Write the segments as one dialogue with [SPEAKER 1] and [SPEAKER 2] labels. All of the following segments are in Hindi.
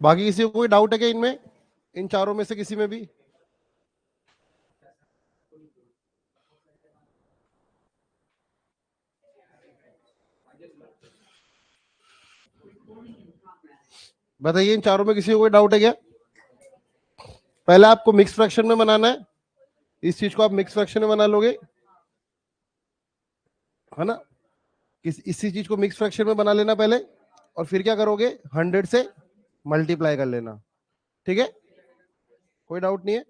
[SPEAKER 1] बाकी किसी को कोई डाउट है क्या इनमें, इन चारों में से किसी में भी? बताइए, इन चारों में किसी को कोई डाउट है क्या? पहले आपको मिक्स फ्रैक्शन में बनाना है, इस चीज को आप मिक्स फ्रैक्शन में बना लोगे, है ना? इसी चीज को मिक्स फ्रैक्शन में बना लेना पहले, और फिर क्या करोगे, 100 से मल्टीप्लाई कर लेना। ठीक है, कोई डाउट नहीं है?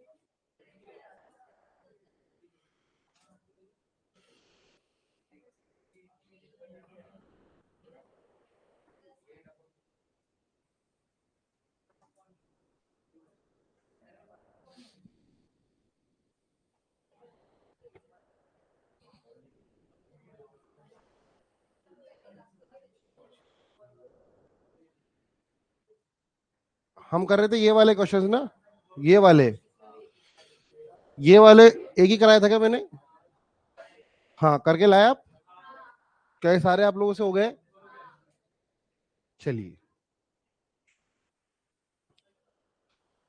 [SPEAKER 1] हम कर रहे थे ये वाले क्वेश्चंस ना, ये वाले एक ही कराया था क्या मैंने? हाँ, करके लाया आप? क्या ये सारे आप लोगों से हो गए? चलिए,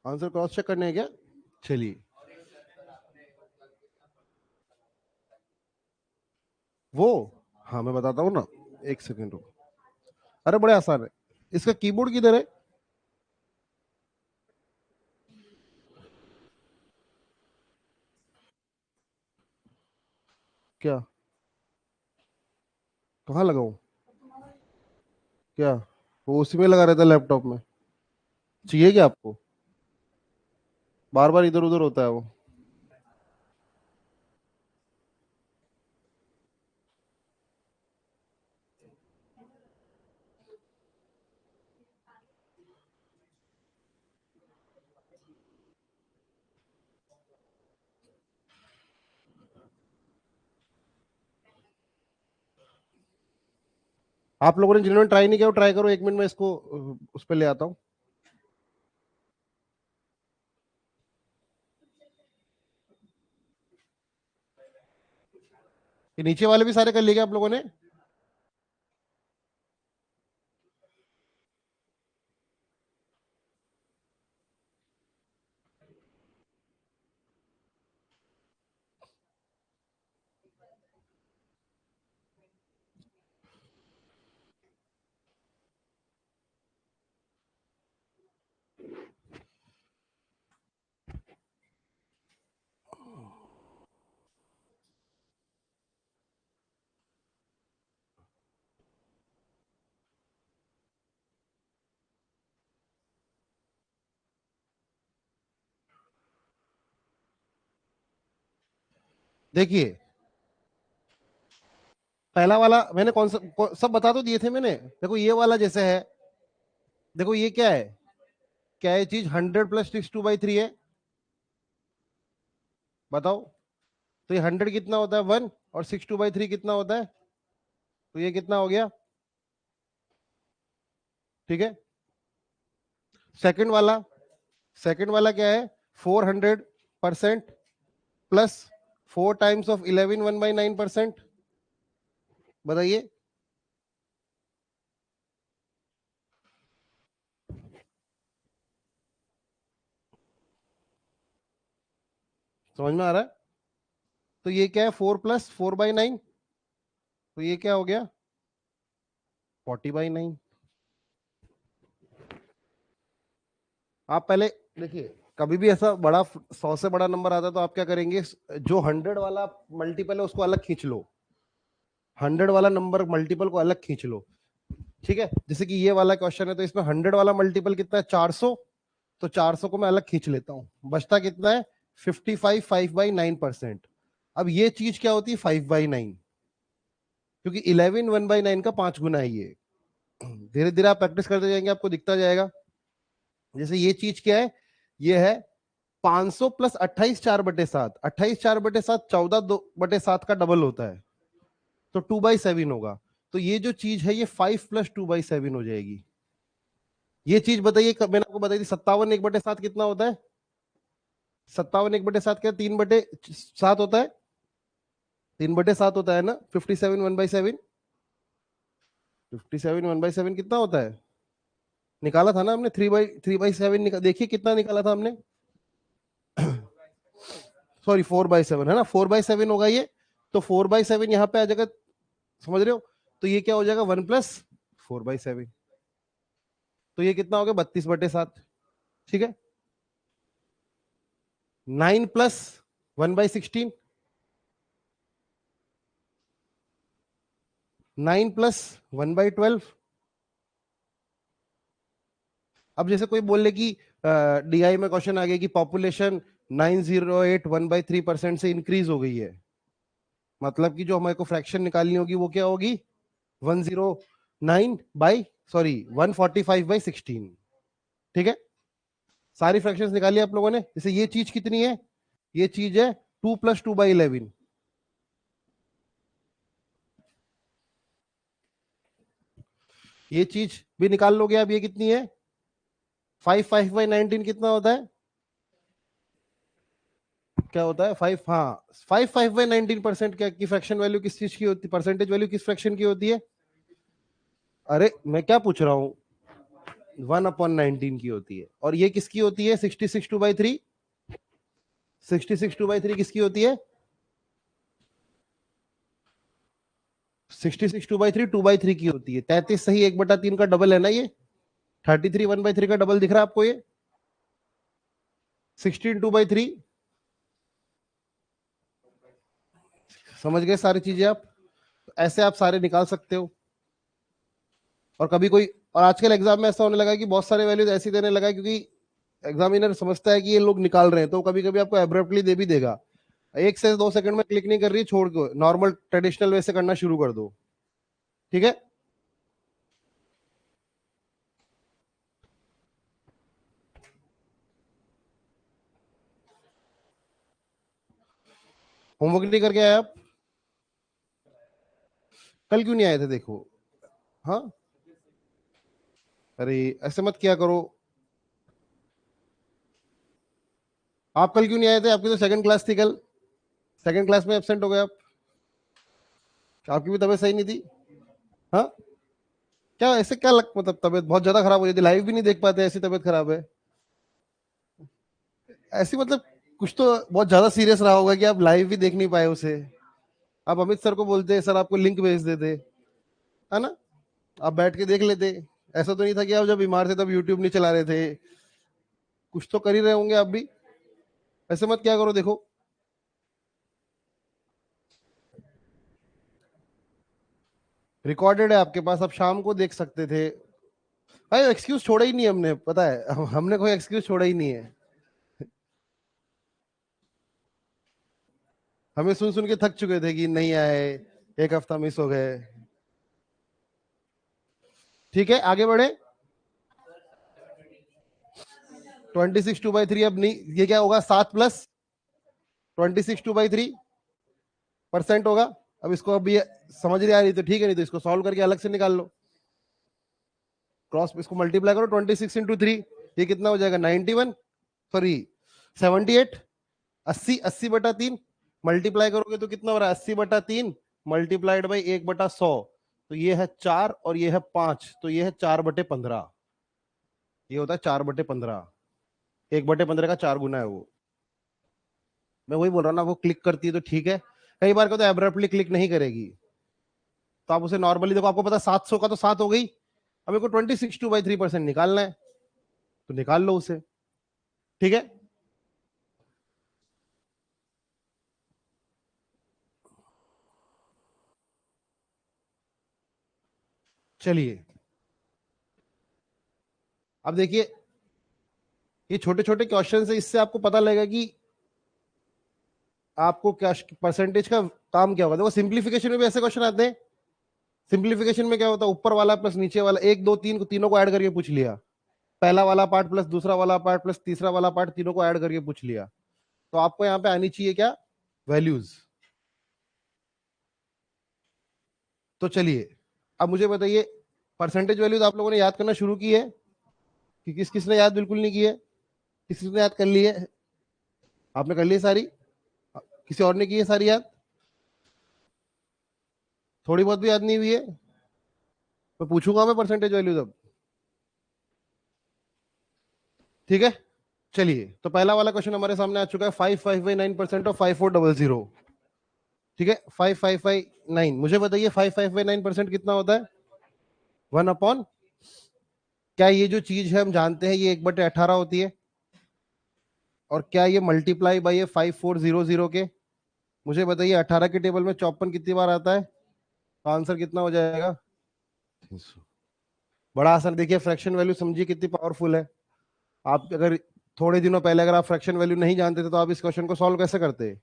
[SPEAKER 1] आंसर क्रॉस चेक करने हैं क्या? चलिए, वो, हाँ मैं बताता हूँ ना, एक सेकेंड रुको। अरे बड़े आसान है, इसका कीबोर्ड किधर है? क्या, कहाँ लगाऊं? क्या, वो उसी में लगा रहता है लैपटॉप में? चाहिए क्या आपको? बार बार इधर उधर होता है वो। आप लोगों ने जिन्होंने ट्राई नहीं किया वो ट्राई करो, 1 मिनट में इसको उस पर ले आता हूँ। ये नीचे वाले भी सारे कर लिए क्या आप लोगों ने? देखिए, पहला वाला मैंने सब बता तो दिए थे मैंने। देखो ये वाला जैसे है, देखो ये क्या है, क्या ये चीज 100 + 6 2/3 है? बताओ। तो ये 100 कितना होता है, 1, और 6 2/3 कितना होता है? तो ये कितना हो गया? ठीक है। सेकंड वाला, सेकंड वाला क्या है, 400% प्लस 4 टाइम्स ऑफ 11 1/9%। बताइए। समझ में आ रहा है? तो ये क्या है, 4 + 4/9, तो ये क्या हो गया, 40/9। आप पहले देखिए, कभी भी ऐसा बड़ा 100 से बड़ा नंबर आता है तो आप क्या करेंगे, जो 100 वाला मल्टीपल है उसको अलग खींच लो, 100 वाला नंबर मल्टीपल को अलग खींच लो। ठीक है, जैसे कि ये वाला क्वेश्चन है तो इसमें 100 वाला मल्टीपल कितना है, 400। तो 400 को मैं अलग खींच लेता हूं, बचता कितना है, 55 5/9%। अब ये चीज क्या होती है, 5/9, क्योंकि 11 1/9 का 5 गुना है ये। धीरे धीरे आप प्रैक्टिस करते जाएंगे, आपको दिखता जाएगा। जैसे ये चीज क्या है, ये है 500 + 28 4/7, 28 4/7 14 2/7 का डबल होता है, तो 2/7 होगा। तो ये जो चीज है ये 5 + 2/7 हो जाएगी। ये चीज बताइए, मैंने आपको बताई थी 57 1/7 कितना होता है, 57 1/7 क्या, 3/7 होता है, 3/7 होता है ना, 57 1/7, 57 1/7 कितना होता है? निकाला था ना हमने, 3/7 देखिए कितना निकाला था हमने, सॉरी 4/7 है ना, 4/7 होगा ये, तो 4/7 यहाँ पे आ जाएगा, समझ रहे हो, तो ये क्या हो जाएगा 1+4/7, तो ये कितना हो गया 32/7, ठीक है। 9+1/16, 9+1/12। अब जैसे कोई बोल ले कि डीआई में क्वेश्चन आ गया कि पॉपुलेशन 908 1/3% से इंक्रीज हो गई है, मतलब कि जो हमारे को फ्रैक्शन निकालनी होगी वो क्या होगी 109 बाई सॉरी 145/16, ठीक है। सारी फ्रैक्शंस निकाली आप लोगों ने, जैसे ये चीज कितनी है, ये चीज है 2+2/11, ये चीज भी निकाल लोगे अब, ये कितनी है 5/19 कितना होता है, क्या होता है 5, हाँ 5/19% क्या की फ्रैक्शन वैल्यू किस चीज की होती है, परसेंटेज वैल्यू किस फ्रैक्शन की होती है, अरे मैं क्या पूछ रहा हूँ, 1/19 की होती है, और ये किसकी होती है 66/2/3, 66/2/3 किसकी होती है, 66/2/3 2/3 की होती है, 33 सही 1/3 का डबल है ना ये, 33 1/3 का डबल दिख रहा है आपको ये, 16 2/3, समझ गए सारी चीजें आप, ऐसे आप सारे निकाल सकते हो। और कभी कोई, और आजकल एग्जाम में ऐसा होने लगा कि बहुत सारे वैल्यूज ऐसी देने लगा है क्योंकि एग्जामिनर समझता है कि ये लोग निकाल रहे हैं, तो कभी कभी आपको एब्रप्टली दे भी देगा, 1 से 2 सेकंड में क्लिक नहीं कर रही, छोड़ दो, नॉर्मल ट्रेडिशनल वे से करना शुरू कर दो, ठीक है। होमवर्क नहीं करके आए आप, कल क्यों नहीं आए थे देखो, हाँ, अरे ऐसे मत किया करो, आप कल क्यों नहीं आए थे, आपकी तो सेकंड क्लास थी कल, सेकंड क्लास में एब्सेंट हो गए आप, आपकी भी तबीयत सही नहीं थी, हाँ, क्या ऐसे क्या लग, मतलब तबीयत बहुत ज्यादा खराब हो जाती, लाइव भी नहीं देख पाते, ऐसी तबीयत खराब है, ऐसी मतलब कुछ तो बहुत ज्यादा सीरियस रहा होगा कि आप लाइव भी देख नहीं पाए उसे, आप अमित सर को बोलते सर आपको लिंक भेज देते, है ना, आप बैठ के देख लेते, ऐसा तो नहीं था कि आप जब बीमार थे तब यूट्यूब नहीं चला रहे थे, कुछ तो कर ही रहे होंगे आप भी, ऐसे मत क्या करो देखो, रिकॉर्डेड है आपके पास, आप शाम को देख सकते थे, भाई एक्सक्यूज छोड़ा ही नहीं हमने, पता है हमने कोई एक्सक्यूज छोड़ा ही नहीं है, हमें सुन सुन के थक चुके थे कि नहीं आए, एक हफ्ता मिस हो गए, ठीक है आगे बढ़े, 26 2/3 अब नहीं, ये क्या होगा 7+26 2/3% होगा, अब इसको अभी समझ नहीं आ रही तो ठीक है, नहीं तो इसको सॉल्व करके अलग से निकाल लो, क्रॉस इसको मल्टीप्लाई करो 26 × 3, ये कितना हो जाएगा 91, सॉरी 78, 80 80/3, मल्टीप्लाई करोगे तो कितना हो रहा है 80/3 मल्टीप्लाइड बाई 1/100, तो ये है 4 और ये है 5, तो ये है 4/15, ये होता है 4/15, 1/15 का 4 गुना है वो, मैं वही बोल रहा हूँ ना, वो क्लिक करती है तो ठीक है, कई बार को तो एब्रप्टली क्लिक नहीं करेगी, तो आप उसे नॉर्मली देखो, आपको पता 700 का तो 7 हो गई, अब मेरे को 26 2/3% निकालना है, तो निकाल लो उसे, ठीक है। चलिए अब देखिए, ये छोटे छोटे क्वेश्चन है, इससे आपको पता लगेगा कि आपको क्या परसेंटेज का काम क्या होगा, देखो सिंप्लीफिकेशन में भी ऐसे क्वेश्चन आते हैं, सिंप्लीफिकेशन में क्या होता है, ऊपर वाला प्लस नीचे वाला, 1 2 3 तीनों को ऐड करके पूछ लिया, पहला वाला पार्ट प्लस दूसरा वाला पार्ट प्लस तीसरा वाला पार्ट, तीनों को ऐड करके पूछ लिया, तो आपको यहाँ पे आनी चाहिए क्या वैल्यूज, तो चलिए अब मुझे बताइए, परसेंटेज वैल्यूज आप लोगों ने याद करना शुरू की है कि किस किसने याद बिल्कुल नहीं की है, किस किसने याद कर ली है, आपने कर ली है सारी, किसी और ने की है सारी याद, थोड़ी बहुत भी याद नहीं हुई है, मैं पूछूंगा मैं परसेंटेज वैल्यूज अब, ठीक है, चलिए तो पहला वाला क्वेश्चन हमारे सामने आ चुका है, 5.5/9% और 5400। ठीक है, 5.5/9, मुझे बताइए 5.5/9% कितना होता है? 1/, क्या ये जो चीज है हम जानते हैं ये 1/18 होती है? और क्या ये मल्टीप्लाई बाई 5400 के? मुझे बताइए 18 के टेबल में 54 कितनी बार आता है? तो आंसर कितना हो जाएगा? 300। बड़ा आसान, देखिए फ्रैक्शन वैल्यू समझिए कितनी पावरफुल है। आप अगर थोड़े दिनों पहले अगर आप फ्रैक्शन वैल्यू नहीं जानते थे तो आप इस क्वेश्चन को सॉल्व कैसे करते?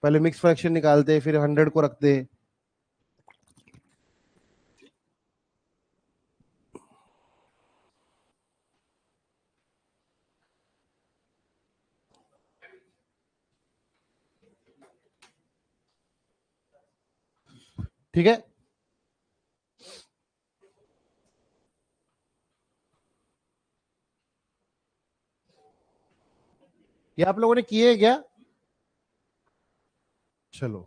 [SPEAKER 1] पहले मिक्स फ्रैक्शन निकालते, फिर 100 को रखते। ठीक है, ये आप लोगों ने किए क्या? चलो,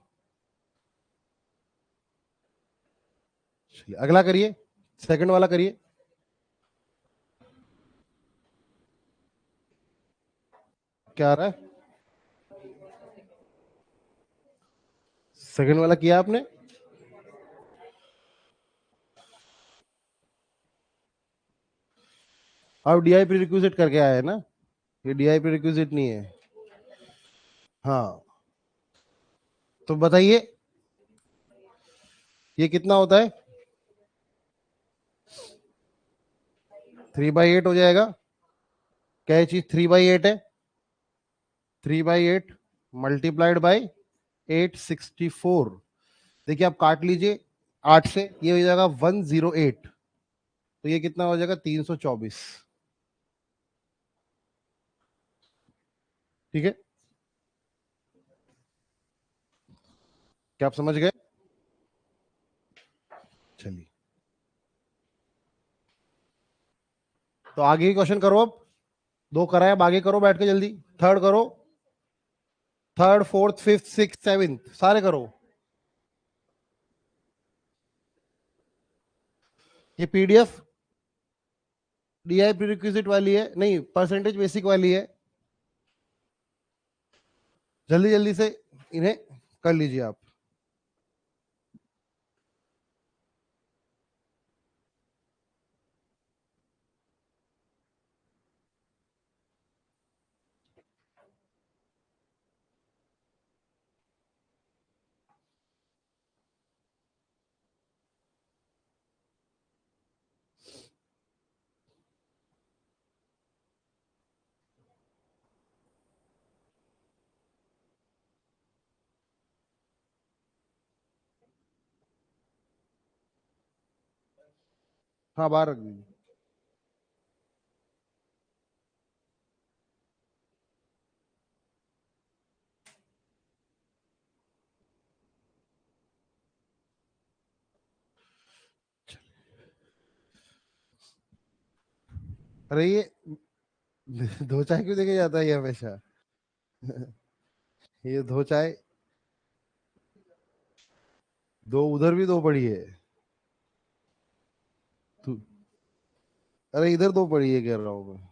[SPEAKER 1] चलिए अगला करिए, सेकंड वाला करिए। क्या आ रहा है? सेकंड वाला किया आपने? आप डीआई प्रीरिक्विजिट करके आए हैं ना? ये डीआई प्रीरिक्विजिट नहीं है। हाँ, तो बताइए ये कितना होता है? 3/8 हो जाएगा। क्या ये चीज 3/8 है? 3/8 मल्टीप्लाइड बाई 864। देखिए आप काट लीजिए 8 से, ये हो जाएगा 108। तो ये कितना हो जाएगा? 324। ठीक है, क्या आप समझ गए? चलिए, तो आगे की क्वेश्चन करो अब। दो कराए, अब आगे करो बैठ के जल्दी। थर्ड करो, third fourth fifth six seventh सारे करो। ये पीडीएफ डीआई प्रीरिक्विजिट वाली है, नहीं परसेंटेज बेसिक वाली है। जल्दी जल्दी से इन्हें कर लीजिए आप। हाँ, बाहर रख दीजिए। अरे ये दो चाय क्यों देके जाता है ये हमेशा? ये दो चाय, दो उधर भी दो पड़ी है। तू, अरे इधर दो पड़ी है कह रहा हूँ मैं।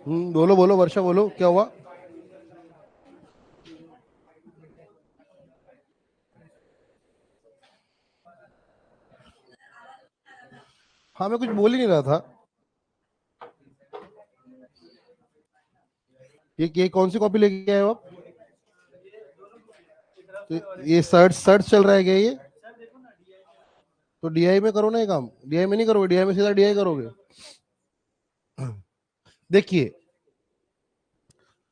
[SPEAKER 1] बोलो बोलो वर्षा, बोलो क्या हुआ। हाँ मैं कुछ बोल ही नहीं रहा था। ये कौन सी कॉपी लेके आए हो आप? तो ये सर्च सर्च चल रहा है क्या ये? तो डीआई में करो ना ये काम, डीआई में नहीं करोगे, डीआई में सीधा डीआई करोगे। देखिए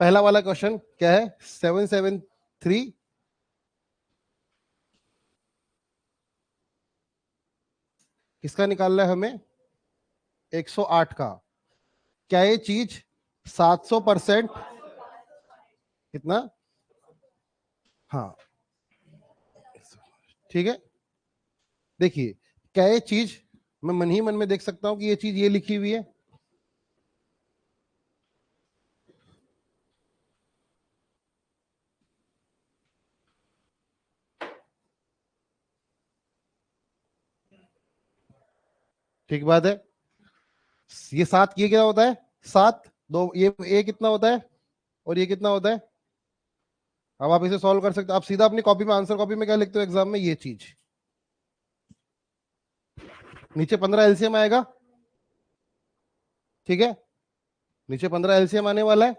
[SPEAKER 1] पहला वाला क्वेश्चन क्या है, 773, किसका निकालना है हमें? 108 का। क्या ये चीज 700%, कितना? हाँ ठीक है। देखिए क्या ये चीज, मैं मन ही मन में देख सकता हूं कि ये चीज ये लिखी हुई है। ठीक बात है। ये सात, ये क्या होता है? सात दो, ये कितना होता है? और ये कितना होता है? अब आप इसे सॉल्व कर सकते हो, आप सीधा अपनी कॉपी में, आंसर कॉपी में क्या लिखते हो एग्जाम में, ये चीज। नीचे 15 एलसीएम आएगा, ठीक है, नीचे 15 एलसीएम आने वाला है।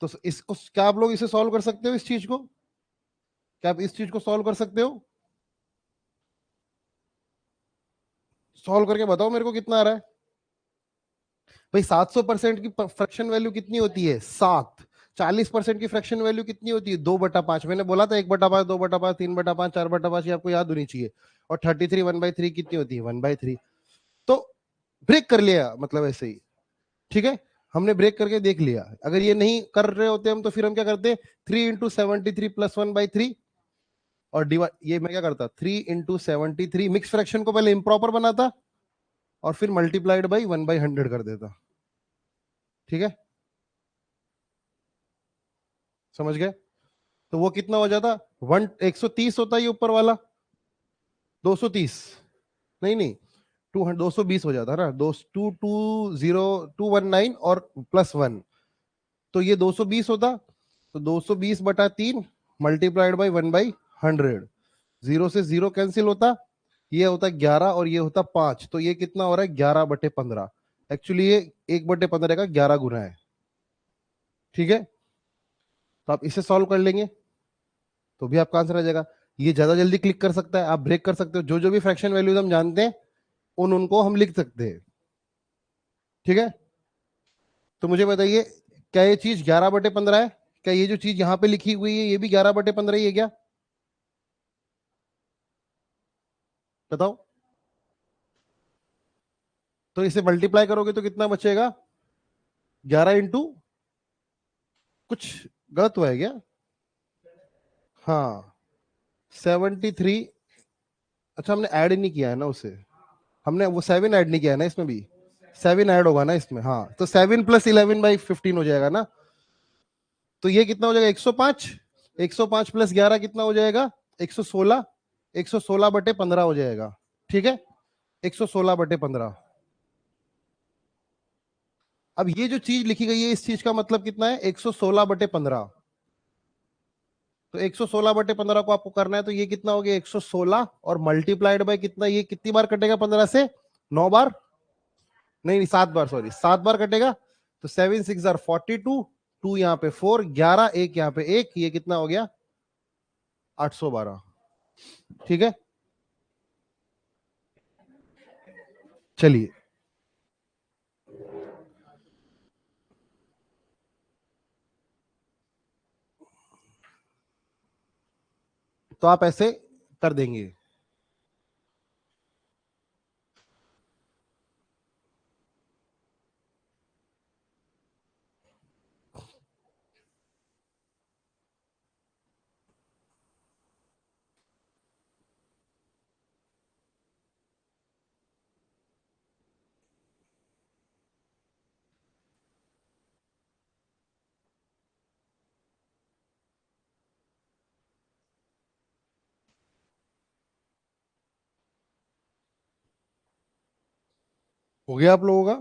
[SPEAKER 1] तो इसको क्या आप लोग इसे सॉल्व कर सकते हो, इस चीज को? क्या आप इस चीज को सॉल्व कर सकते हो? सॉल्व करके बताओ मेरे को कितना आ रहा है। भाई 700% की फ्रैक्शन वैल्यू कितनी होती है? 7। 40% की फ्रैक्शन वैल्यू कितनी होती है? 2/5। मैंने बोला था 1/5, 2/5, 3/5, 4/5, ये आपको याद होनी चाहिए। और 33 1/3 कितनी होती है? 1/3। तो ब्रेक कर लिया मतलब ऐसे ही, ठीक है। हमने ब्रेक करके देख लिया। अगर ये नहीं कर रहे होते हम, तो फिर हम क्या करते? 3 × 73 + 1/3। और डिवाइड, ये मैं क्या करता, 3 × 73 मिक्स फ्रैक्शन को पहले इम्प्रॉपर बनाता, और फिर मल्टीप्लाइड बाई 1/100 कर देता। ठीक है, समझ गए? तो वो कितना हो जाता? 130 होता है ये ऊपर वाला, 230, नहीं नहीं, 220 हो जाता है ना, 220 और +1, तो ये 220 होता। तो 220/3 मल्टीप्लाइड बाई 1/100। जीरो से जीरो कैंसिल होता, ये होता 11 और ये होता 5, तो ये कितना हो रहा है? 11/15। एक्चुअली ये 1/15 का 11 गुना है। ठीक है, तो आप इसे सॉल्व कर लेंगे तो भी आपका आंसर आ जाएगा। ये ज्यादा जल्दी क्लिक कर सकता है, आप ब्रेक कर सकते हो, जो जो भी फ्रैक्शन वैल्यूज हम जानते हैं उनको हम लिख सकते हैं। ठीक है, तो मुझे बताइए, क्या ये चीज 11/15 है? क्या ये जो चीज यहाँ पे लिखी हुई है ये भी 11/15 ही है क्या? बताओ। तो इसे मल्टीप्लाई करोगे तो कितना बचेगा? 11 × कुछ गलत हुआ है क्या? हाँ 73। अच्छा हमने ऐड नहीं किया है ना उसे, हमने वो 7 ऐड नहीं किया है ना इसमें भी, 7 ऐड होगा ना इसमें। हाँ तो 7 + 11/15 हो जाएगा ना। तो ये कितना हो जाएगा? 105। 105 + 11 कितना हो जाएगा? 116। 116/15 हो जाएगा। ठीक है, 116/15। अब ये जो चीज लिखी गई है इस चीज का मतलब कितना है? 116/15। तो 116/15 को आपको करना है, तो ये कितना हो गया? 116 और मल्टीप्लाइड बाय कितना, ये कितनी बार कटेगा 15 से? 9 बार, नहीं नहीं 7 बार, सॉरी 7 बार कटेगा। तो 7 6 जार 42, 2 यहाँ पे 4, 11, एक यहाँ पे एक, ये कितना हो गया? 812। ठीक है, चलिए। तो आप ऐसे कर देंगे। हो गया आप लोगों का?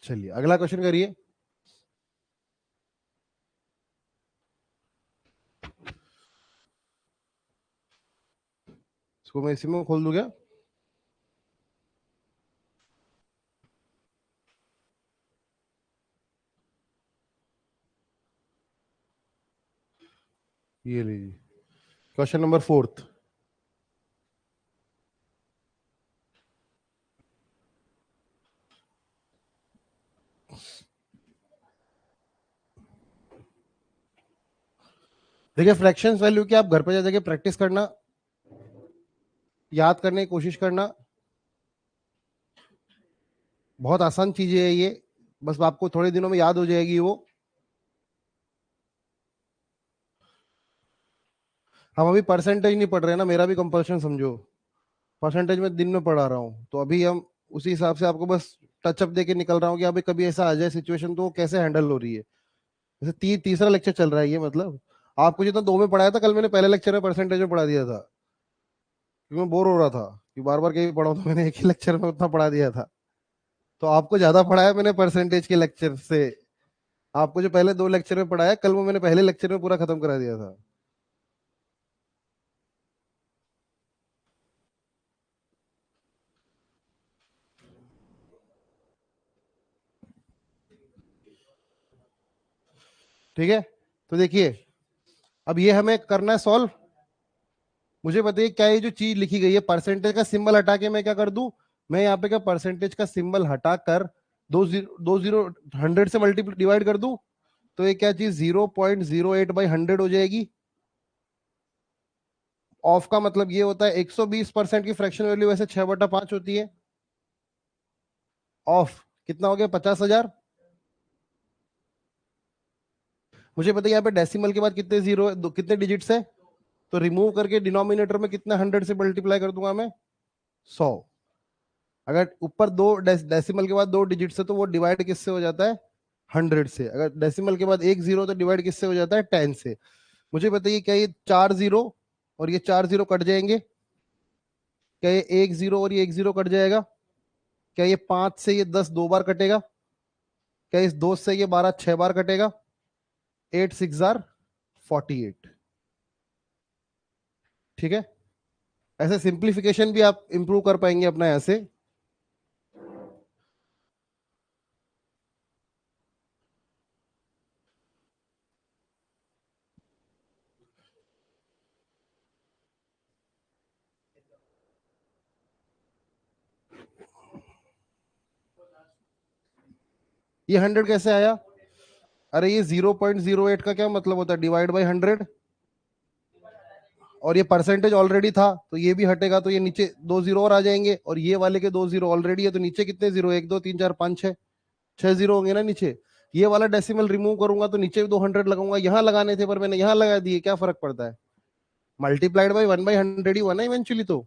[SPEAKER 1] चलिए अगला क्वेश्चन करिए। इसको मैं इसी में खोल दूं क्या? ये लीजिए क्वेश्चन नंबर फोर्थ। देखिए फ्रैक्शंस वैल्यू की आप घर पे जाके प्रैक्टिस करना, याद करने की कोशिश करना। बहुत आसान चीजें है ये, बस आपको थोड़े दिनों में याद हो जाएगी वो। हम अभी परसेंटेज नहीं पढ़ रहे हैं ना, मेरा भी कंपल्शन समझो। परसेंटेज में दिन में पढ़ा रहा हूँ, तो अभी हम उसी हिसाब से आपको बस टचअप देके निकल रहा हूँ कि अभी कभी ऐसा आ जाए सिचुएशन तो वो कैसे हैंडल हो रही है। जैसे तीसरा लेक्चर चल रहा है ये, मतलब आपको जितना दो में पढ़ाया था कल, मैंने पहले लेक्चर में परसेंटेज में पढ़ा दिया था, क्योंकि मैं बोर हो रहा था कि बार बार कहीं पढ़ाऊँ, तो मैंने एक ही लेक्चर में उतना पढ़ा दिया था। तो आपको ज्यादा पढ़ाया मैंने परसेंटेज के लेक्चर से। आपको जो पहले दो लेक्चर में पढ़ाया कल, वो मैंने पहले लेक्चर में पूरा खत्म करा दिया था। ठीक है, तो देखिए अब ये हमें करना है सॉल्व। मुझे बताइए क्या ये जो चीज लिखी गई है, परसेंटेज का सिंबल हटा के मैं क्या कर दूं? मैं यहाँ पे क्या परसेंटेज का सिंबल हटाकर दो जीरो 100 से मल्टीप्लाई डिवाइड कर दूं, तो ये क्या चीज 0.08/100 हो जाएगी। ऑफ का मतलब ये होता है 120% की फ्रैक्शन वैल्यू वैसे 6/5 होती है। ऑफ कितना हो गया? 50,000। मुझे बताइए यहाँ पे डेसिमल के बाद कितने जीरो, कितने डिजिट्स है? तो रिमूव करके डिनोमिनेटर में कितना 100 से मल्टीप्लाई कर दूंगा मैं? 100। अगर ऊपर दो डेसिमल के बाद दो डिजिट से, तो वो डिवाइड किससे हो जाता है? 100 से। अगर डेसिमल के बाद एक जीरो, तो डिवाइड किससे हो जाता है? 10 से। मुझे बताइए क्या ये 4 जीरो और ये 4 जीरो कट जाएंगे? क्या ये 1 जीरो और ये 1 जीरो कट जाएगा? क्या ये 5 से ये 10 दो बार कटेगा? क्या इस 2 से ये 12 6 बार कटेगा? 8 6 48। ठीक है, ऐसे सिंप्लीफिकेशन भी आप इंप्रूव कर पाएंगे अपना ऐसे। ये 100 कैसे आया? अरे ये 0.08 का क्या मतलब होता है? Divide by 100। और ये परसेंटेज ऑलरेडी था, तो ये भी हटेगा, तो ये नीचे दो जीरो और आ जाएंगे, और ये वाले के दो जीरो ऑलरेडी है, तो नीचे कितने जीरो? 1 2 3 4 5 6, 6 जीरो होंगे ना नीचे। ये वाला डेसिमल रिमूव करूंगा तो नीचे भी 200 लगाऊंगा। यहाँ लगाने थे पर मैंने यहाँ लगा दिए, क्या फर्क पड़ता है? मल्टीप्लाइड बाई 1/100 ही हुआ ना इवेंचुअली। तो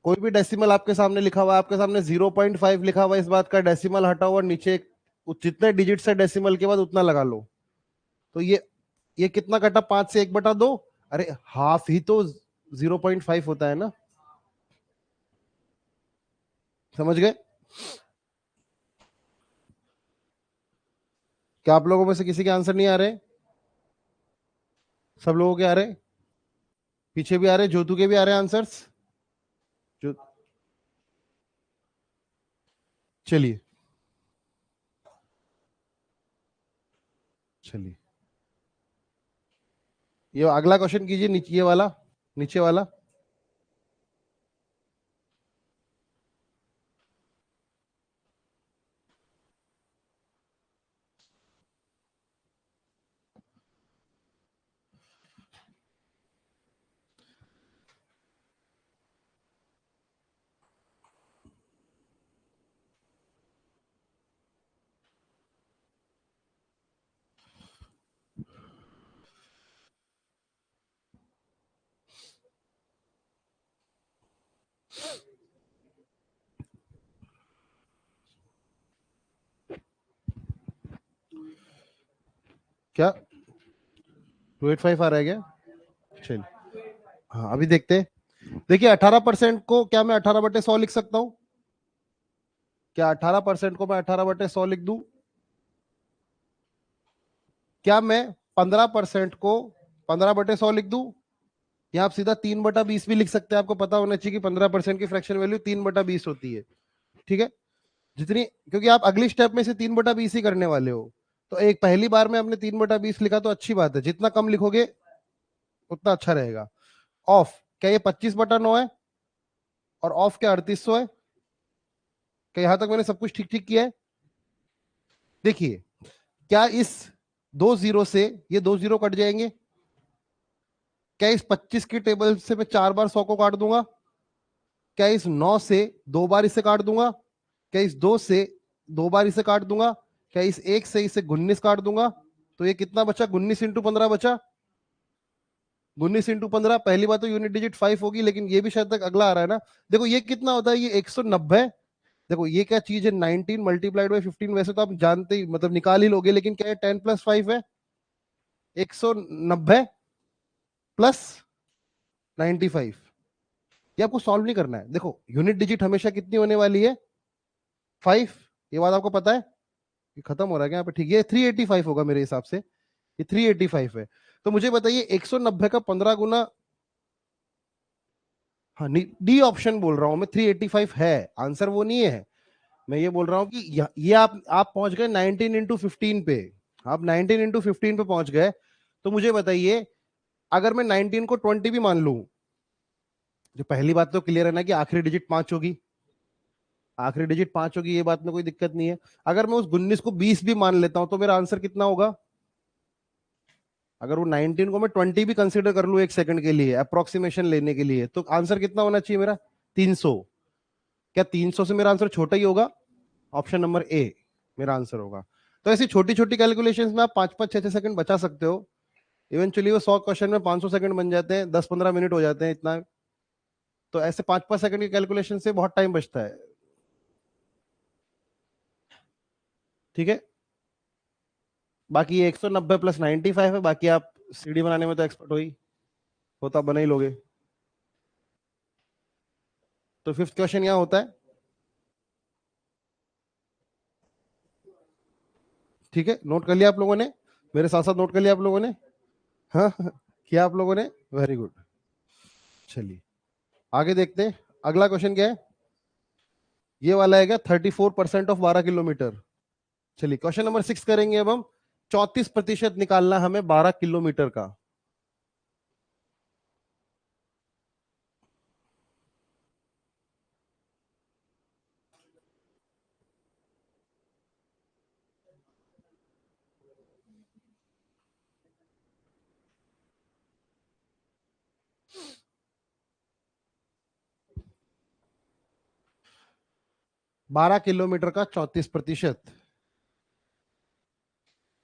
[SPEAKER 1] कोई भी डेसिमल आपके सामने लिखा हुआ है, आपके सामने 0.5 लिखा हुआ है, इस बात का डेसिमल हटा हुआ, नीचे जितने डिजिट है डेसिमल के बाद उतना लगा लो। तो ये कितना कटा? 5 से 1/2। अरे हाफ ही तो 0.5 होता है ना। समझ गए? क्या आप लोगों में से किसी के आंसर नहीं आ रहे? सब लोगों के आ रहे? पीछे भी आ रहे? ज्योतु के भी आ रहे आंसर्स? जो चलिए, चलिए ये अगला क्वेश्चन कीजिए, नीचे ये वाला, नीचे वाला। क्या 285 आ रहा है क्या? चलिए, हाँ अभी देखते हैं। देखिए 18% को क्या मैं 18/100 लिख सकता हूँ? क्या 18% को मैं 18/100 लिख दूं? क्या मैं 15% को 15/100 लिख दूं? या आप सीधा 3/20 भी लिख सकते हैं। आपको पता होना चाहिए कि 15% की फ्रैक्शन वैल्यू 3/20 होती है। ठीक है, जितनी, क्योंकि आप अगली स्टेप में से 3/20 ही करने वाले हो। तो एक पहली बार में आपने 3/20 लिखा तो अच्छी बात है, जितना कम लिखोगे उतना अच्छा रहेगा। ऑफ, क्या ये 25/9 है? और ऑफ क्या 3800 है? क्या यहां तक मैंने सब कुछ ठीक ठीक किया है? देखिए, क्या इस 2 0 से ये 2 0 कट जाएंगे? क्या इस 25 की टेबल से मैं 4 बार 100 को काट दूंगा? क्या इस 9 से 2 बार इसे काट दूंगा? क्या इस 2 से 2 बार इसे काट दूंगा? क्या इस 1 से इसे 19 काट दूंगा? तो ये कितना बचा? 19 × 15 बचा। 19 × 15, पहली बात तो यूनिट डिजिट 5 होगी, लेकिन ये भी शायद तक अगला आ रहा है ना। देखो ये कितना होता है, ये 190। देखो ये क्या चीज है, 19 मल्टीप्लाइड बाई 15, वैसे तो आप जानते ही, मतलब निकाल ही लोगे, लेकिन क्या है 10 + 5 है 190 + 95। ये आपको सॉल्व नहीं करना है। देखो यूनिट डिजिट हमेशा कितनी होने वाली है? 5। ये बात आपको पता है? ये खत्म हो रहा है क्या यहाँ पे? ठीक है, 385 होगा मेरे हिसाब से, ये 385 है। तो मुझे बताइए 190 का 15 गुना, हाँ डी ऑप्शन बोल रहा हूं मैं, 385 है आंसर, वो नहीं है। मैं ये बोल रहा हूं कि ये आप पहुंच गए 19 × 15 पे। आप 19 × 15 पे पहुंच गए। तो मुझे बताइए, अगर मैं 19 को 20 भी मान लूं, जो पहली बात तो क्लियर है ना कि आखिरी डिजिट 5 होगी, आखिरी डिजिट 5 होगी, ये बात में कोई दिक्कत नहीं है। अगर मैं उस 19 को 20 भी मान लेता हूं तो मेरा आंसर कितना होगा? अगर वो 19 को मैं 20 भी कंसीडर कर लूं एक सेकंड के लिए, अप्रोक्सीमेशन लेने के लिए, तो आंसर कितना होना चाहिए मेरा? 300। क्या 300 से मेरा आंसर छोटा ही होगा? ऑप्शन नंबर ए मेरा आंसर होगा। तो ऐसी छोटी छोटी कैलकुलेशंस में आप 5-5 6-6 सेकंड बचा सकते हो। इवेंचुअली वो 100 क्वेश्चन में 500 सेकंड बन जाते हैं, 10-15 मिनट हो जाते हैं इतना। तो ऐसे 5-5 सेकंड की कैलकुलेशन से बहुत टाइम बचता है। ठीक है, बाकी ये 190 + 95 है। बाकी आप सीडी बनाने में तो एक्सपर्ट हो ही, होता बना ही लोगे। तो फिफ्थ क्वेश्चन यहाँ होता है। ठीक है, नोट कर लिया आप लोगों ने? मेरे साथ साथ नोट कर लिया आप लोगों ने? हाँ किया आप लोगों ने? Very good. चलिए आगे देखते हैं, अगला क्वेश्चन क्या है? ये वाला है क्या, 34% ऑफ 12 किलोमीटर। चलिए क्वेश्चन नंबर 6 करेंगे अब हम। 34% निकालना हमें 12 किलोमीटर का। बारह किलोमीटर का 34%।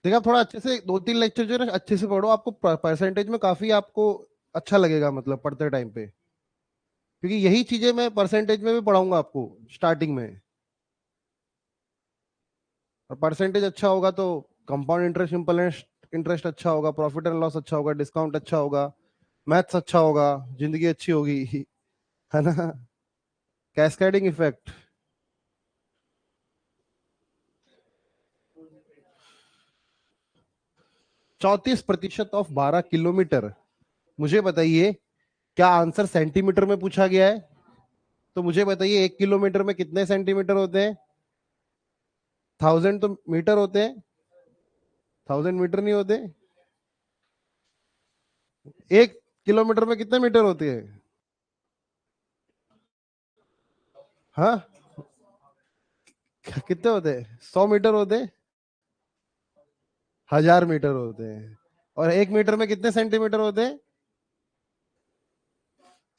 [SPEAKER 1] देखिए आप थोड़ा अच्छे से 2-3 लेक्चर जो है ना अच्छे से पढ़ो, आपको परसेंटेज में काफी आपको अच्छा लगेगा, मतलब पढ़ते टाइम पे, क्योंकि यही चीजें मैं परसेंटेज में भी पढ़ाऊंगा आपको स्टार्टिंग में। और परसेंटेज अच्छा होगा तो कंपाउंड इंटरेस्ट, सिंपल इंटरेस्ट अच्छा होगा, प्रॉफिट एंड लॉस अच्छा होगा, डिस्काउंट अच्छा होगा, मैथ्स अच्छा होगा, जिंदगी अच्छी होगी है ना, कैस्केडिंग इफेक्ट। 34% of 12 kilometre. मुझे बताइए, क्या आंसर सेंटीमीटर में पूछा गया है? तो मुझे बताइए 1 किलोमीटर में कितने सेंटीमीटर होते हैं? 1000 तो मीटर होते हैं, 1000 मीटर नहीं होते। 1 किलोमीटर में कितने मीटर होते हैं? हाँ, कितने होते हैं? 100 मीटर होते हैं, 1000 मीटर होते हैं। और 1 मीटर में कितने सेंटीमीटर होते हैं?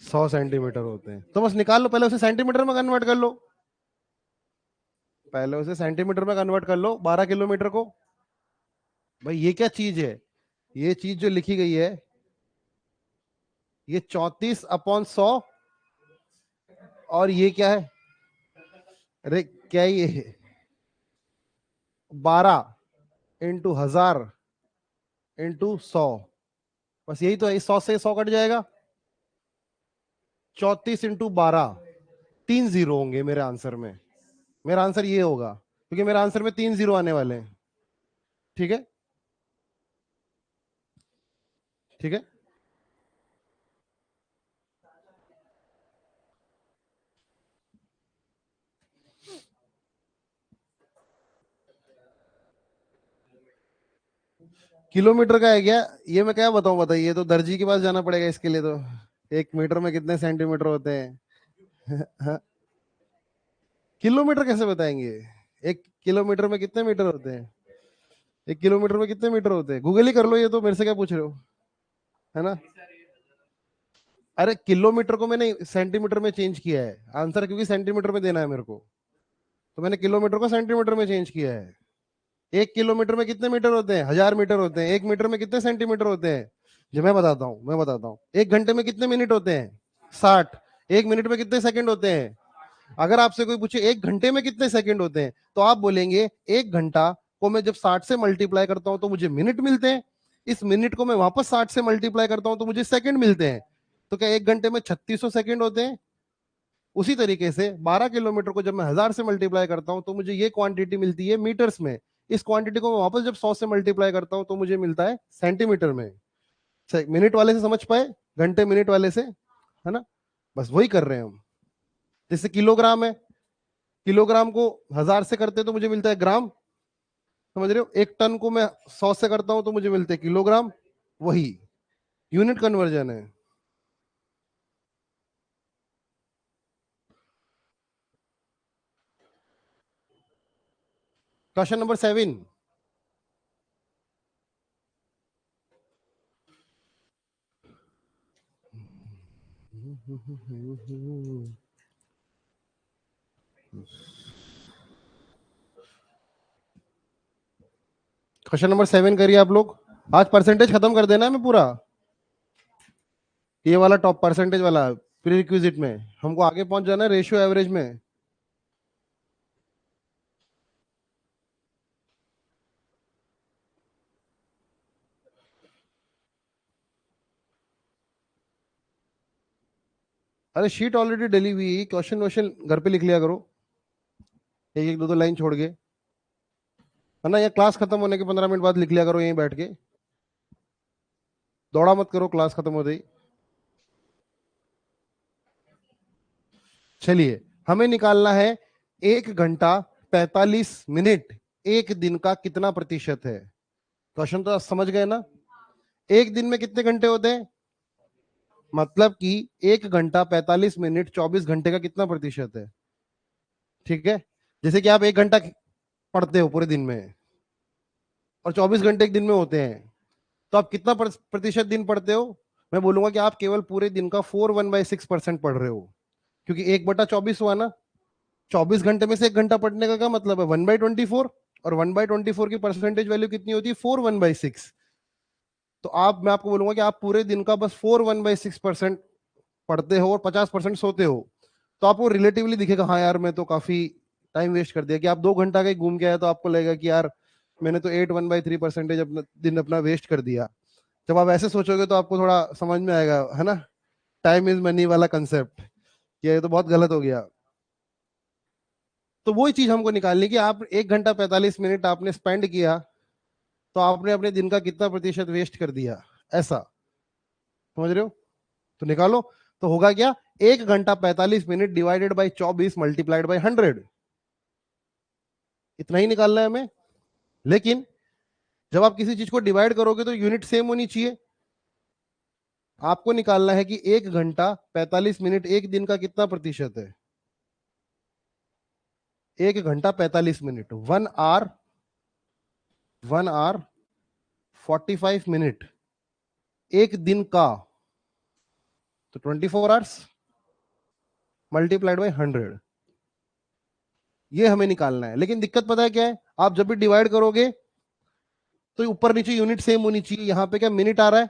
[SPEAKER 1] 100 सेंटीमीटर होते हैं। तो बस निकाल लो, पहले उसे सेंटीमीटर में कन्वर्ट कर लो, पहले उसे सेंटीमीटर में कन्वर्ट कर लो 12 किलोमीटर को। भाई ये क्या चीज है? ये चीज जो लिखी गई है, ये 34/100। और ये क्या है? अरे क्या ये 12 × 1000 × 100, बस यही तो है। 100 से 100 कट जाएगा। 34 × 12, 3 जीरो होंगे मेरे आंसर में। मेरा आंसर ये होगा, क्योंकि मेरा आंसर में 3 जीरो आने वाले हैं। ठीक है, ठीक है। किलोमीटर का है क्या? ये मैं क्या बताऊं, बताइए, ये तो दर्जी के पास जाना पड़ेगा इसके लिए तो। 1 मीटर में कितने सेंटीमीटर होते हैं? हाँ, किलोमीटर कैसे बताएंगे? 1 किलोमीटर में कितने मीटर होते हैं? 1 किलोमीटर में कितने मीटर होते हैं? गूगल ही कर लो, ये तो मेरे से क्या पूछ रहे हो, है ना? अरे किलोमीटर को मैंने सेंटीमीटर में चेंज किया है आंसर, क्योंकि सेंटीमीटर में देना है मेरे को, तो मैंने किलोमीटर को सेंटीमीटर में चेंज किया है। 1 किलोमीटर में कितने मीटर होते हैं? 1000 मीटर होते हैं। 1 मीटर में कितने सेंटीमीटर होते हैं? जो मैं बताता हूँ 1 घंटे में कितने मिनट होते हैं? 60। 1 मिनट में कितने सेकंड होते हैं? अगर आपसे कोई पूछे 1 घंटे में कितने सेकंड होते हैं, तो आप बोलेंगे 1 घंटा को मैं जब 60 से मल्टीप्लाई करता हूं तो मुझे मिनट मिलते हैं, इस मिनट को मैं वापस 60 से मल्टीप्लाई करता हूं तो मुझे सेकंड मिलते हैं। तो क्या 1 घंटे में 3600 सेकंड होते हैं? उसी तरीके से 12 किलोमीटर को जब मैं 1000 से मल्टीप्लाई करता हूं तो मुझे ये क्वांटिटी मिलती है मीटर्स में। इस क्वांटिटी को मैं वापस जब 100 से मल्टीप्लाई करता हूं तो मुझे मिलता है सेंटीमीटर में। मिनट वाले से समझ पाए? घंटे मिनट वाले से, है ना? बस वही कर रहे हैं हम। जैसे किलोग्राम है, किलोग्राम को 1000 से करते हैं तो मुझे मिलता है ग्राम, समझ रहे हो? 1 टन को मैं 100 से करता हूं तो मुझे मिलते हैं किलोग्राम। वही यूनिट कन्वर्जन है। Question number 7। क्वेश्चन नंबर 7 करिए आप लोग। आज परसेंटेज खत्म कर देना है मैं पूरा, ये वाला टॉप परसेंटेज वाला प्री रिक्विजिट में। हमको आगे पहुंच जाना है रेशियो एवरेज में। अरे शीट ऑलरेडी डली हुई, क्वेश्चन क्वेश्चन घर पे लिख लिया करो, एक एक दो दो लाइन छोड़ के, है ना? या क्लास खत्म होने के 15 मिनट बाद लिख लिया करो यहीं बैठ के, दौड़ा मत करो क्लास खत्म होते ही। चलिए, हमें निकालना है 1 घंटा 45 मिनट एक दिन का कितना प्रतिशत है। क्वेश्चन तो समझ गए ना? एक दिन में कितने घंटे होते हैं? मतलब कि 1 घंटा 45 मिनट 24 घंटे का कितना प्रतिशत है? ठीक है, जैसे कि आप 1 घंटा पढ़ते हो पूरे दिन में और 24 घंटे एक दिन में होते हैं, तो आप कितना प्रतिशत दिन पढ़ते हो? मैं बोलूंगा कि आप केवल पूरे दिन का 4/1/6% पढ़ रहे हो, क्योंकि 1/24 हुआ ना। 24 घंटे में से 1 घंटा पढ़ने का क्या मतलब है? 1/24। और 1/24 की परसेंटेज वैल्यू कितनी होती है? 4/1/6। तो आप, मैं आपको बोलूंगा कि आप पूरे दिन का बस 4/1/6% पढ़ते हो और 50% सोते हो, तो आपको रिलेटिवली दिखेगा हाँ यार मैं तो काफी टाइम वेस्ट कर दिया। कि आप 2 घंटा कहीं घूम के आए तो आपको लगेगा कि यार मैंने तो 8/1/3% अपना दिन अपना वेस्ट कर दिया। जब आप ऐसे सोचोगे तो आपको थोड़ा समझ में आएगा, है ना? टाइम इज मनी वाला कंसेप्ट, ये तो बहुत गलत हो गया। तो वही चीज हमको निकालनी कि आप 1 घंटा 45 मिनट आपने स्पेंड किया, तो आपने अपने दिन का कितना प्रतिशत वेस्ट कर दिया, ऐसा। समझ रहे हो? तो निकालो। तो होगा क्या? 1 घंटा 45 minute divided by 24 multiplied by 100, इतना ही निकालना है हमें। लेकिन जब आप किसी चीज को डिवाइड करोगे तो यूनिट सेम होनी चाहिए। आपको निकालना है कि 1 घंटा 45 मिनट एक दिन का कितना प्रतिशत है। 1 घंटा 45 मिनट, 1 आवर, 1 आवर 45 मिनट एक दिन का, तो 24 आवर्स मल्टीप्लाइड बाई 100, ये हमें निकालना है। लेकिन दिक्कत पता है क्या है? आप जब भी डिवाइड करोगे तो ऊपर नीचे यूनिट सेम होनी चाहिए। यहां पे क्या मिनट आ रहा है,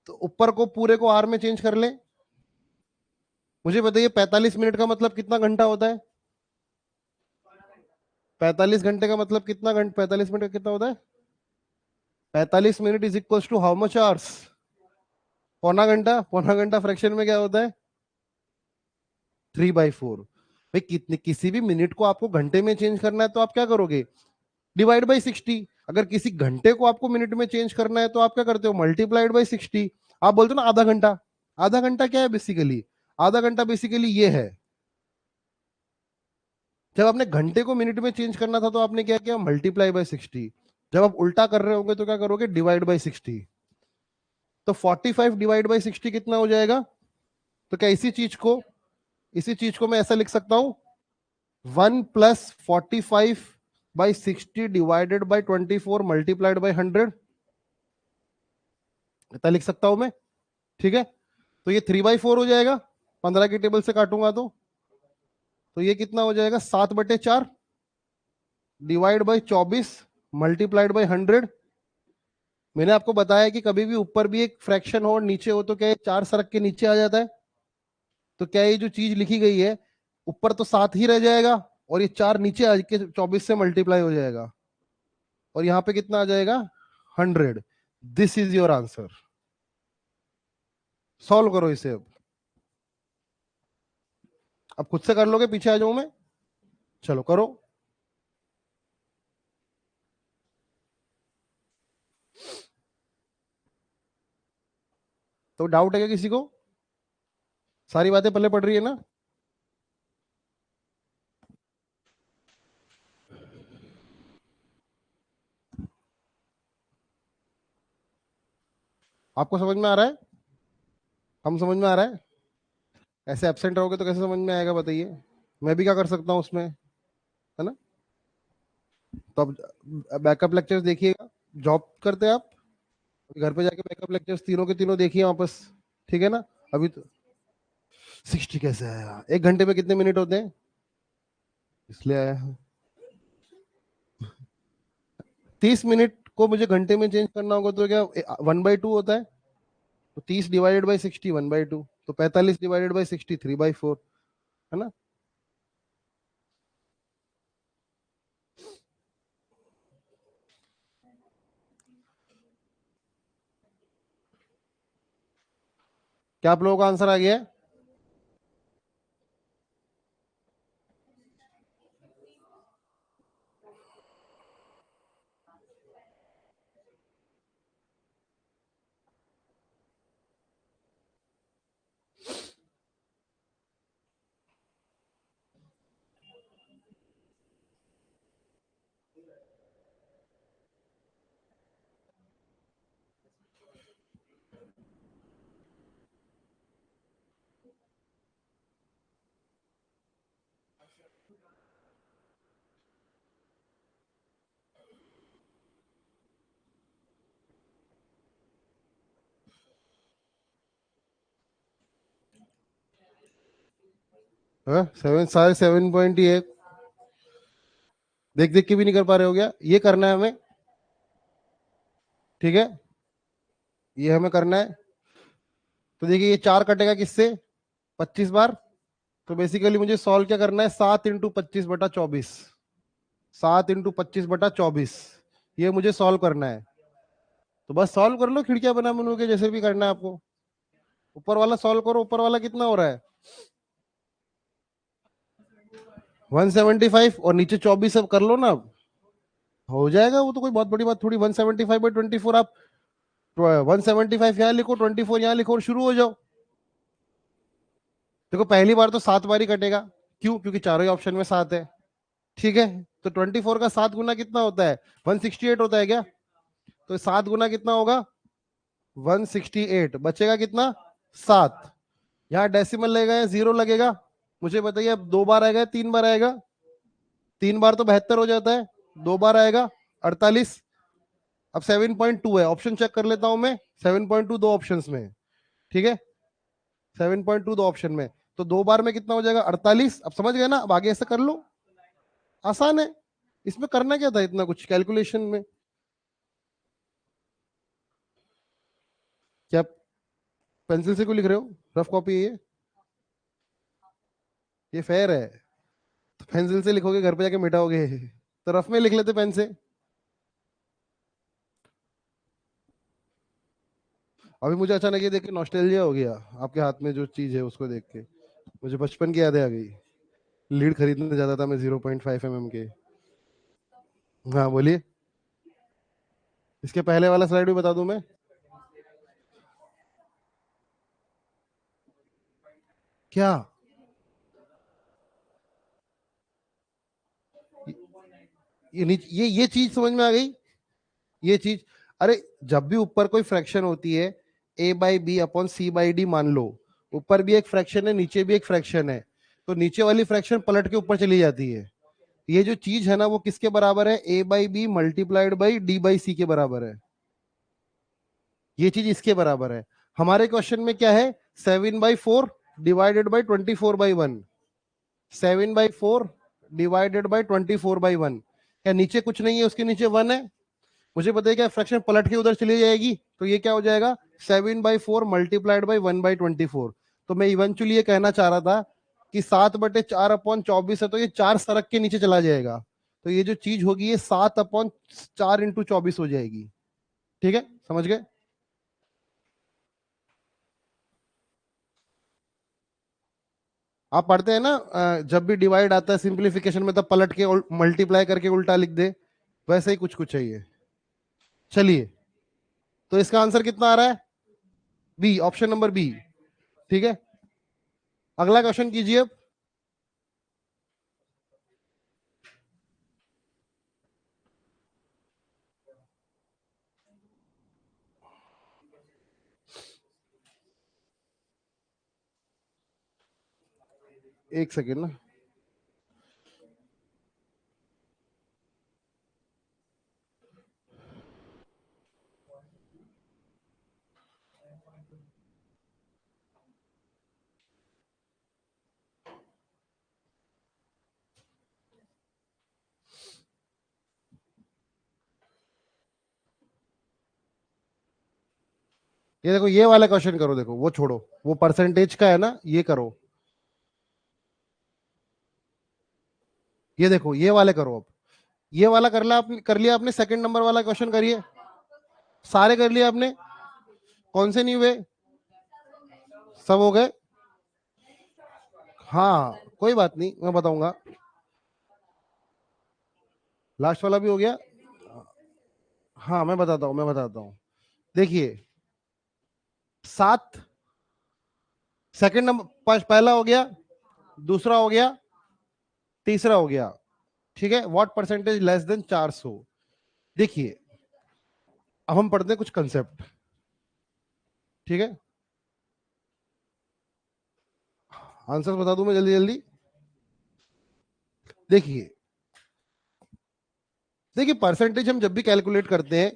[SPEAKER 1] तो ऊपर को पूरे को आर में चेंज कर ले। मुझे बताइए 45 मिनट का मतलब कितना घंटा होता है? 45 घंटे का मतलब कितना घंटा? 45 मिनट का कितना होता है? 45 minute is equal to how much hours? पौना घंटा। पौना घंटा फ्रैक्शन में क्या होता है? 3/4। भाई कितने, किसी भी मिनट को आपको घंटे में चेंज करना है तो आप क्या करोगे, डिवाइड बाई 60। अगर किसी घंटे को आपको मिनट में चेंज करना है तो आप क्या करते हो, मल्टीप्लाइड बाई 60। आप बोलते हो ना आधा घंटा, आधा घंटा क्या है बेसिकली, आधा घंटा बेसिकली ये है। जब आपने घंटे को मिनट में चेंज करना था तो आपने क्या किया, मल्टीप्लाई बाई 60। जब आप उल्टा कर रहे होंगे तो क्या करोगे, डिवाइड बाई 60। तो 45 डिवाइड बाई 60 कितना हो जाएगा। तो क्या इसी चीज को मैं ऐसा लिख सकता हूं, 1 + 45/60 डिवाइडेड बाई 24 मल्टीप्लाइड बाई 100, इतना लिख सकता हूं मैं। ठीक है, तो ये 3/4 हो जाएगा, 15 की टेबल से काटूंगा तो ये कितना हो जाएगा, 7/4 डिवाइड बाई 24 मल्टीप्लाइड बाई 100। मैंने आपको बताया कि कभी भी ऊपर भी एक फ्रैक्शन हो और नीचे हो तो क्या ये 4 सरक के नीचे आ जाता है। तो क्या ये जो चीज लिखी गई है, ऊपर तो 7 ही रह जाएगा और ये 4 नीचे आके 24 से मल्टीप्लाई हो जाएगा, और यहाँ पे कितना आ जाएगा, 100। This is your answer. Solve करो इसे अब खुद से कर लोगे, पीछे आ जाऊं मैं, चलो करो। तो डाउट है क्या किसी को, सारी बातें पल्ले पड़ रही है ना। आपको समझ में आ रहा है, हम समझ में आ रहा है। ऐसे एब्सेंट रहोगे तो कैसे समझ में आएगा बताइए, मैं भी क्या कर सकता हूँ उसमें, है ना। तो अब बैकअप लेक्चर्स देखिएगा, जॉब करते हैं आप, घर पे जाके बैकअप लेक्चर्स तीनों के तीनों देखिए वापस। ठीक है ना। अभी तो 60 कैसे आया, 1 घंटे में कितने मिनट होते हैं, इसलिए आया है। 30 मिनट को मुझे घंटे में चेंज करना होगा तो क्या 1/2 होता है। तो 30 डिवाइडेड बाई 60 1/2, तो 45 डिवाइडेड बाई 60 3/4, है ना। क्या आप लोगों का आंसर आ गया है। हाँ, सेवन, सारे 7 पॉइंट ही है। देख देख के भी नहीं कर पा रहे हो क्या, ये करना है हमें। ठीक है, ये हमें करना है। तो देखिए ये 4 कटेगा किससे, 25 बार। तो बेसिकली मुझे सॉल्व क्या करना है, 7 × 25/24, 7 × 25/24, ये मुझे सॉल्व करना है। तो बस सॉल्व कर लो, खिड़कियां बना बनू के, जैसे भी करना है आपको। ऊपर वाला सॉल्व करो, ऊपर वाला कितना हो रहा है, 175, और नीचे 24 अब कर लो ना, अब हो जाएगा वो, तो कोई बहुत बड़ी बात थोड़ी। 175/24 आप 175 यहाँ लिखो, 24 यहाँ लिखो और शुरू हो जाओ। देखो पहली बार तो 7 बार ही कटेगा, क्यों, क्योंकि चारों ही ऑप्शन में 7 है। ठीक है, तो 24 का 7 गुना कितना होता है, 168 होता है क्या। तो 7 गुना कितना होगा, 168, बचेगा कितना, 7। यहाँ डेसिमल लगेगा या जीरो लगेगा, मुझे बताइए। अब 2 बार आएगा, 3 बार आएगा, 3 बार तो 72 हो जाता है, 2 बार आएगा 48। अब 7.2 है, ऑप्शन चेक कर लेता हूं मैं, 7.2 दो ऑप्शन में है। ठीक है, 7.2 दो ऑप्शन में, तो 2 बार में कितना हो जाएगा, 48। अब समझ गए ना, अब आगे ऐसे कर लो, आसान है। इसमें करना क्या था इतना कुछ कैलकुलेशन में। क्या पेंसिल से क्यों लिख रहे हो, रफ कॉपी है ये फेयर है। तो पेंसिल से लिखोगे, घर पे जाके मिटाओगे, तो रफ में लिख लेते पेन से। अभी मुझे अचानक ये देख के नॉस्टैल्जिया हो गया, आपके हाथ में जो चीज है उसको देख के मुझे बचपन की यादें आ गई। लीड खरीदने जाता था मैं 0.5 mm के। हाँ बोलिए। इसके पहले वाला स्लाइड भी बता दूं मैं। क्या ये चीज समझ में आ गई? ये चीज, अरे जब भी ऊपर कोई फ्रैक्शन होती है, a/b/c/d मान लो, ऊपर भी एक फ्रैक्शन है नीचे भी एक फ्रैक्शन है, तो नीचे वाली फ्रैक्शन पलट के ऊपर चली जाती है। ये जो चीज है ना वो किसके बराबर है? a/b मल्टीप्लाइड बाई d/c के बराबर है। ये चीज इसके बराबर है। हमारे क्वेश्चन में क्या है? 7/4 डिवाइडेड बाई 24/1। 7/4 divided by 24/1। क्या नीचे कुछ नहीं है? उसके नीचे 1 है। मुझे पता है क्या फ्रैक्शन पलट के उधर चली जाएगी, तो ये क्या हो जाएगा? 7/4 मल्टीप्लाइड बाई 1/24। तो मैं इवेंचुअली ये कहना चाह रहा था कि 7/4/24 है, तो ये 4 सरक के नीचे चला जाएगा। तो ये जो चीज होगी ये 7/4 × 24 हो जाएगी। ठीक है, समझ गए? आप पढ़ते हैं ना, जब भी डिवाइड आता है सिंप्लीफिकेशन में, तब पलट के मल्टीप्लाई करके उल्टा लिख दे, वैसे ही कुछ कुछ चाहिए। चलिए, तो इसका आंसर कितना आ रहा है? B, option number B. ठीक है, अगला क्वेश्चन कीजिए अब। एक सेकेंड ना। ये देखो, ये वाला क्वेश्चन करो। देखो वो छोड़ो, वो परसेंटेज का है ना, ये करो। ये देखो, ये वाले करो अब। ये वाला कर लिया आपने? सेकंड नंबर वाला क्वेश्चन करिए। सारे कर लिए आपने? कौन से नहीं हुए? सब हो गए? हाँ कोई बात नहीं, मैं बताऊंगा। लास्ट वाला भी हो गया। हाँ मैं बताता हूँ। देखिए, 7, सेकंड नंबर पहला हो गया, दूसरा हो गया, तीसरा हो गया। ठीक है, व्हाट परसेंटेज लेस देन 400? देखिए, अब हम पढ़ते हैं कुछ कंसेप्ट। ठीक है, आंसर बता दूं मैं जल्दी जल्दी। देखिए, देखिए परसेंटेज हम जब भी कैलकुलेट करते हैं,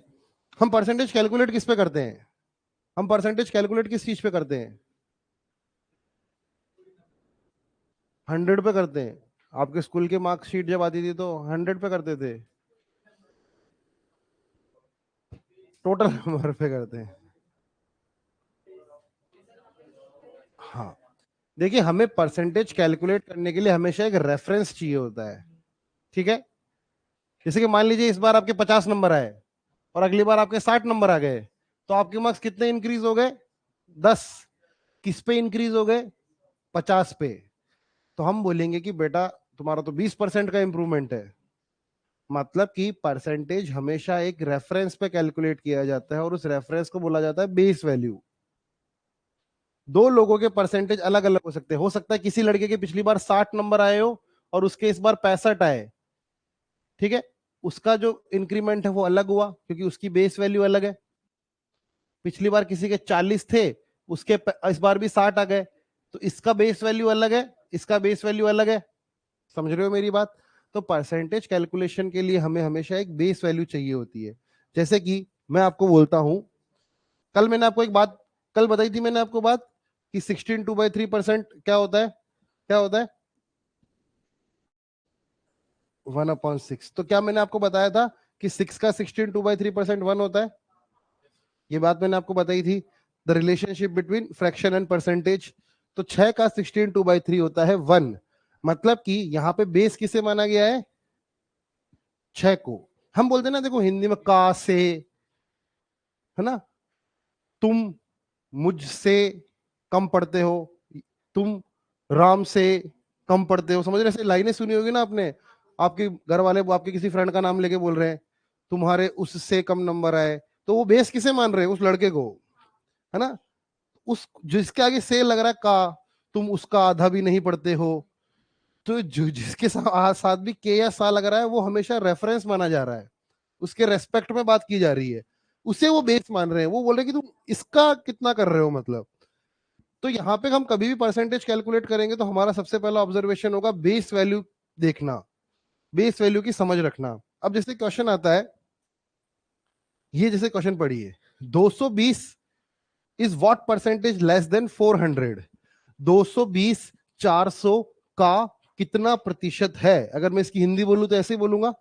[SPEAKER 1] हम परसेंटेज कैलकुलेट किस पे करते हैं? हम परसेंटेज कैलकुलेट किस चीज पे करते हैं? 100 पे करते हैं। आपके स्कूल की मार्कशीट जब आती थी तो 100 पे करते थे? टोटल नंबर पे करते हैं। हाँ, देखिए हमें परसेंटेज कैलकुलेट करने के लिए हमेशा एक रेफरेंस चाहिए होता है। ठीक है, जैसे कि मान लीजिए इस बार आपके 50 नंबर आए और अगली बार आपके 60 नंबर आ गए, तो आपके मार्क्स कितने इंक्रीज हो गए? 10। किस पे इंक्रीज हो गए? 50 पे। तो हम बोलेंगे कि बेटा तुम्हारा तो 20% का इंप्रूवमेंट है। मतलब कि परसेंटेज हमेशा एक रेफरेंस पे कैलकुलेट किया जाता है और उस रेफरेंस को बोला जाता है बेस वैल्यू। दो लोगों के परसेंटेज अलग अलग हो सकता है किसी लड़के के पिछली बार 60 नंबर आए हो और उसके इस बार 65 आए। ठीक है, उसका जो इंक्रीमेंट है वो अलग हुआ क्योंकि उसकी बेस वैल्यू अलग है। पिछली बार किसी के 40 थे, उसके इस बार भी 60 आ गए, तो इसका बेस वैल्यू अलग है, इसका बेस वैल्यू अलग है। समझ रहे हो मेरी बात? तो परसेंटेज कैलकुलेशन के लिए हमें हमेशा एक बेस वैल्यू चाहिए होती है। जैसे कि मैं आपको बोलता हूं, कल मैंने आपको एक बात, कल बताई थी मैंने आपको बात कि 16/2/3% क्या होता है? क्या होता है? 1/6। तो क्या मैंने आपको बताया था कि 6 का 16/2/3% 1 होता है? ये बात मैंने आपको बताई थी, the relationship between fraction and percentage. तो 6 का 16/2/3 होता है 1। मतलब कि यहां पे बेस किसे माना गया है? 6 को। हम बोलते हैं ना, देखो हिंदी में का से, है ना, तुम मुझसे कम पढ़ते हो, तुम राम से कम पढ़ते हो, समझ रहे? ऐसे लाइनें सुनी होगी ना आपने, आपके घर वाले आपके किसी फ्रेंड का नाम लेके बोल रहे हैं तुम्हारे उससे कम नंबर आए, तो वो बेस किसे मान रहे हैं? उस लड़के को, है ना? उस जिसके आगे से लग रहा है का, तुम उसका आधा भी नहीं पढ़ते हो, तो जो जिसके साथ भी के या सा लग रहा है वो हमेशा रेफरेंस माना जा रहा है, उसके रेस्पेक्ट में बात की जा रही है, उसे वो बेस मान रहे हैं। वो बोल रहे हैं कि तुम इसका कितना कर रहे हो मतलब। तो यहाँ पे हम कभी भी परसेंटेज कैलकुलेट करेंगे तो हमारा सबसे पहला ऑब्जर्वेशन होगा बेस वैल्यू देखना, बेस वैल्यू की समझ रखना। अब जैसे क्वेश्चन आता है, ये जैसे क्वेश्चन पढ़िए, 220 is what percentage less than 400? 220 400 का कितना प्रतिशत है? अगर मैं इसकी हिंदी बोलूं तो ऐसे ही बोलूंगा,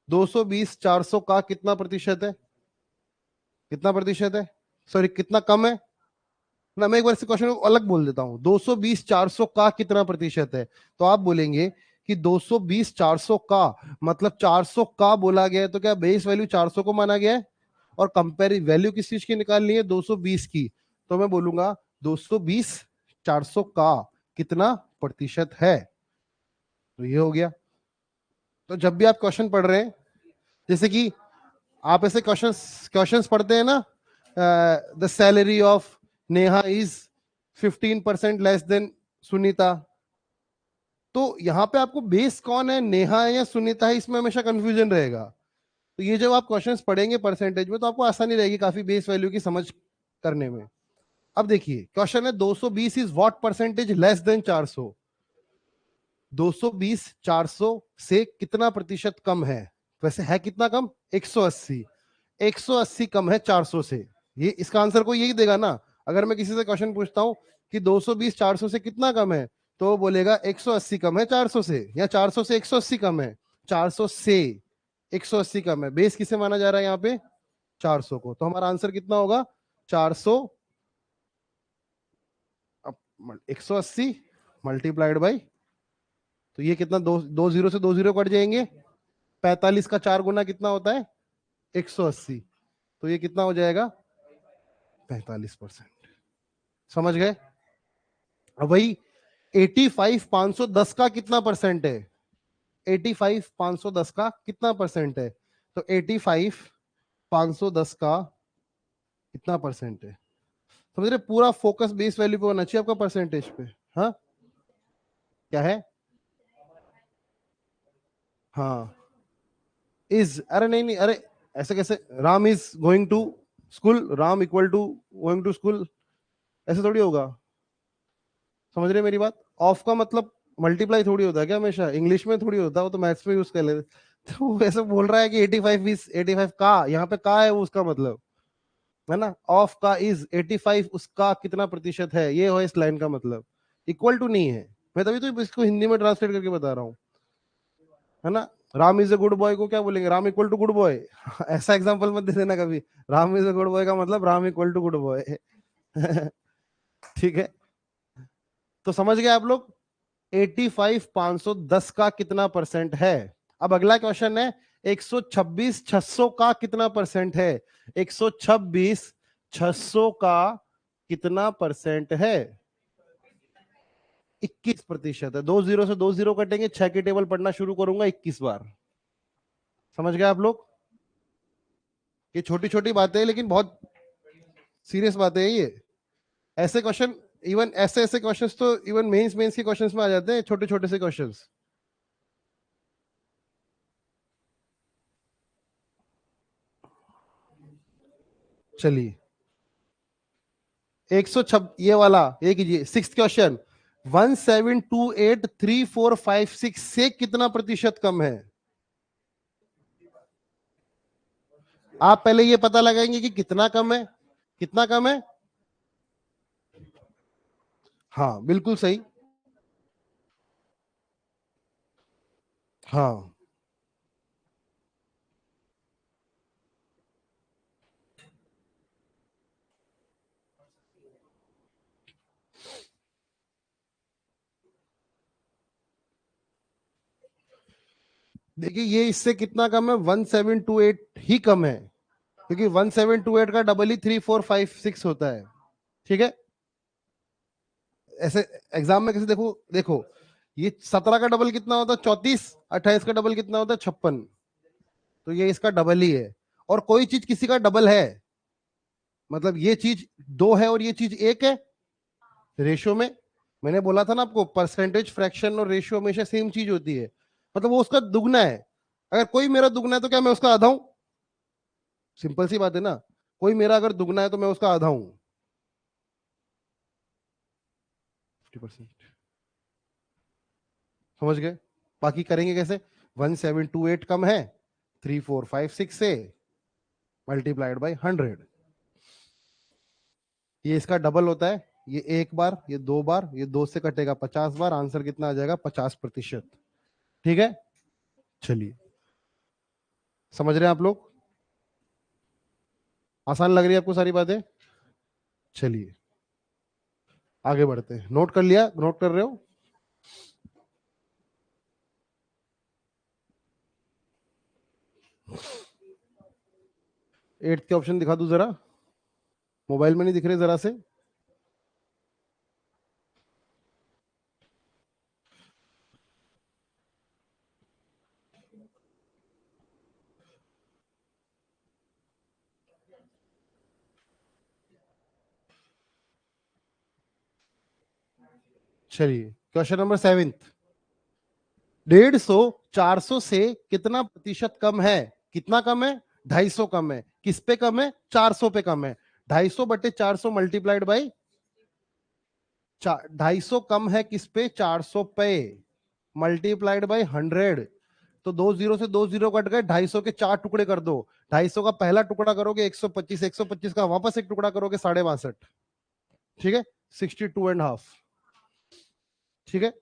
[SPEAKER 1] 220 400 का कितना प्रतिशत है? कितना प्रतिशत है, सॉरी कितना कम है ना। मैं एक बार इस क्वेश्चन को अलग बोल देता हूं, 220 400 का कितना प्रतिशत है? तो आप बोलेंगे कि 220 400 का मतलब 400 का बोला गया है, तो क्या बेस वैल्यू 400 को माना गया है? और कंपेयर वैल्यू किस चीज की निकालनी है? 220 की। तो मैं बोलूंगा 220 400 का कितना प्रतिशत है? तो ये हो गया। तो जब भी आप क्वेश्चन पढ़ रहे हैं, जैसे कि आप ऐसे क्वेश्चंस क्वेश्चंस पढ़ते हैं ना, the salary of Neha is 15% less than Sunita, तो यहां पे आपको बेस कौन है, नेहा है या सुनीता है, इसमें हमेशा कंफ्यूजन रहेगा। तो ये जब आप क्वेश्चंस पढ़ेंगे परसेंटेज में तो आपको आसानी रहेगी काफी बेस वैल्यू की समझ करने में। अब देखिए क्वेश्चन है 220 is what percentage less than 400? 220 400 से कितना प्रतिशत कम है? वैसे है कितना कम? 180। 180 कम है 400 से। ये इसका आंसर को यही देगा ना। अगर मैं किसी से क्वेश्चन पूछता हूं कि 220 400 से कितना कम है, तो वो बोलेगा 180 कम है 400 से, या 400 से 180 कम है। 400 से 180 कम है, बेस किसे माना जा रहा है यहाँ पे? 400 को। तो हमारा आंसर कितना होगा? 400 180 मल्टीप्लाइड बाई, तो ये कितना, दो दो जीरो से दो जीरो कट जाएंगे, 45 का 4 गुना कितना होता है? 180। तो ये कितना हो जाएगा? 45%। समझ गए? अब वही 85 510 का कितना परसेंट है? 85 510 का कितना परसेंट है? तो 85 510 का कितना परसेंट है? समझ रहे? पूरा फोकस बेस वैल्यू पे होना चाहिए आपका, परसेंटेज पे। हाँ, क्या है? हाँ, इज, अरे नहीं नहीं, अरे ऐसे कैसे? Ram is going to school, Ram equal to going to school, ऐसे थोड़ी होगा। समझ रहे मेरी बात? ऑफ का मतलब मल्टीप्लाई थोड़ी होता है क्या हमेशा? इंग्लिश में थोड़ी होता है, वो तो मैथ्स में यूज कर लेते। तो वो ऐसे बोल रहा है कि 85 इज 85 का, यहाँ पे का है वो उसका मतलब, है ना? ऑफ का इज 85 उसका कितना प्रतिशत है, ये हो इस लाइन का मतलब। इक्वल टू नहीं है। मैं तभी तो इसको हिंदी में ट्रांसलेट करके बता रहा हूँ, है ना? Ram is a good boy को क्या बोलेंगे? Ram equal to good boy. ऐसा एग्जांपल मत दे देना कभी। Ram is a good boy का मतलब Ram equal to good boy. ठीक है? तो समझ गए आप लोग? 85 510 का कितना परसेंट है? अब अगला क्वेश्चन है 126 600 का कितना परसेंट है? 126 600 का कितना परसेंट है? 21% है। दो जीरो से दो जीरो कटेंगे, 6 की टेबल पढ़ना शुरू करूंगा 21 बार। समझ गए आप लोग? ये छोटी छोटी बातें हैं लेकिन बहुत सीरियस बातें हैं ये। ऐसे क्वेश्चन, इवन ऐसे ऐसे क्वेश्चंस तो इवन मेंस मेंस के क्वेश्चंस में आ जाते हैं, छोटे छोटे से क्वेश्चंस। चलिए, 106 ये वाला ये कीजिए, सिक्स क्वेश्चन, 17283456 से कितना प्रतिशत कम है? आप पहले ये पता लगाएंगे कि कितना कम है, कितना कम है। हाँ बिल्कुल सही। हाँ, देखिए ये इससे कितना कम है? 1728 ही कम है, क्योंकि 1728 का डबल ही 3456 होता है। ठीक है? ऐसे एग्जाम में कैसे, देखो देखो, ये 17 का डबल कितना होता है 34, 28 का डबल कितना होता है 56, तो ये इसका डबल ही है। और कोई चीज किसी का डबल है, मतलब ये चीज 2 है और ये चीज 1 है रेशियो में। मैंने बोला था ना आपको, परसेंटेज, फ्रैक्शन और रेशियो हमेशा सेम चीज होती है, मतलब वो उसका दुगना है। अगर कोई मेरा दुगना है तो क्या मैं उसका आधा हूं? सिंपल सी बात है ना, कोई मेरा अगर दुगना है तो मैं उसका आधा हूं। 50%, समझ गए? बाकी करेंगे कैसे? 1728 कम है 3456 से, मल्टीप्लाइड बाई 100। ये इसका डबल होता है, ये 1 बार, ये 2 बार, ये 2 से कटेगा 50 बार, आंसर कितना आ जाएगा 50%। ठीक है, चलिए, समझ रहे हैं आप लोग? आसान लग रही है आपको सारी बातें? चलिए आगे बढ़ते हैं। नोट कर लिया? नोट कर रहे हो? एट्थ के ऑप्शन दिखा दूं जरा, मोबाइल में नहीं दिख रहे जरा से? चलिए, क्वेश्चन नंबर 7, 150 400 से कितना प्रतिशत कम है? कितना कम है? 250 कम है। किस पे कम है? 400 पे कम है। 250 बटे 400 मल्टीप्लाइड बाई 250 कम है किस पे? 400 पे, मल्टीप्लाइड बाई 100। तो 2 जीरो से 2 जीरो कट गए, 250 के 4 टुकड़े कर दो। 250 का पहला टुकड़ा करोगे 125, 125 का वापस एक टुकड़ा करोगे 62.5। ठीक है, 62.5। ठीक है,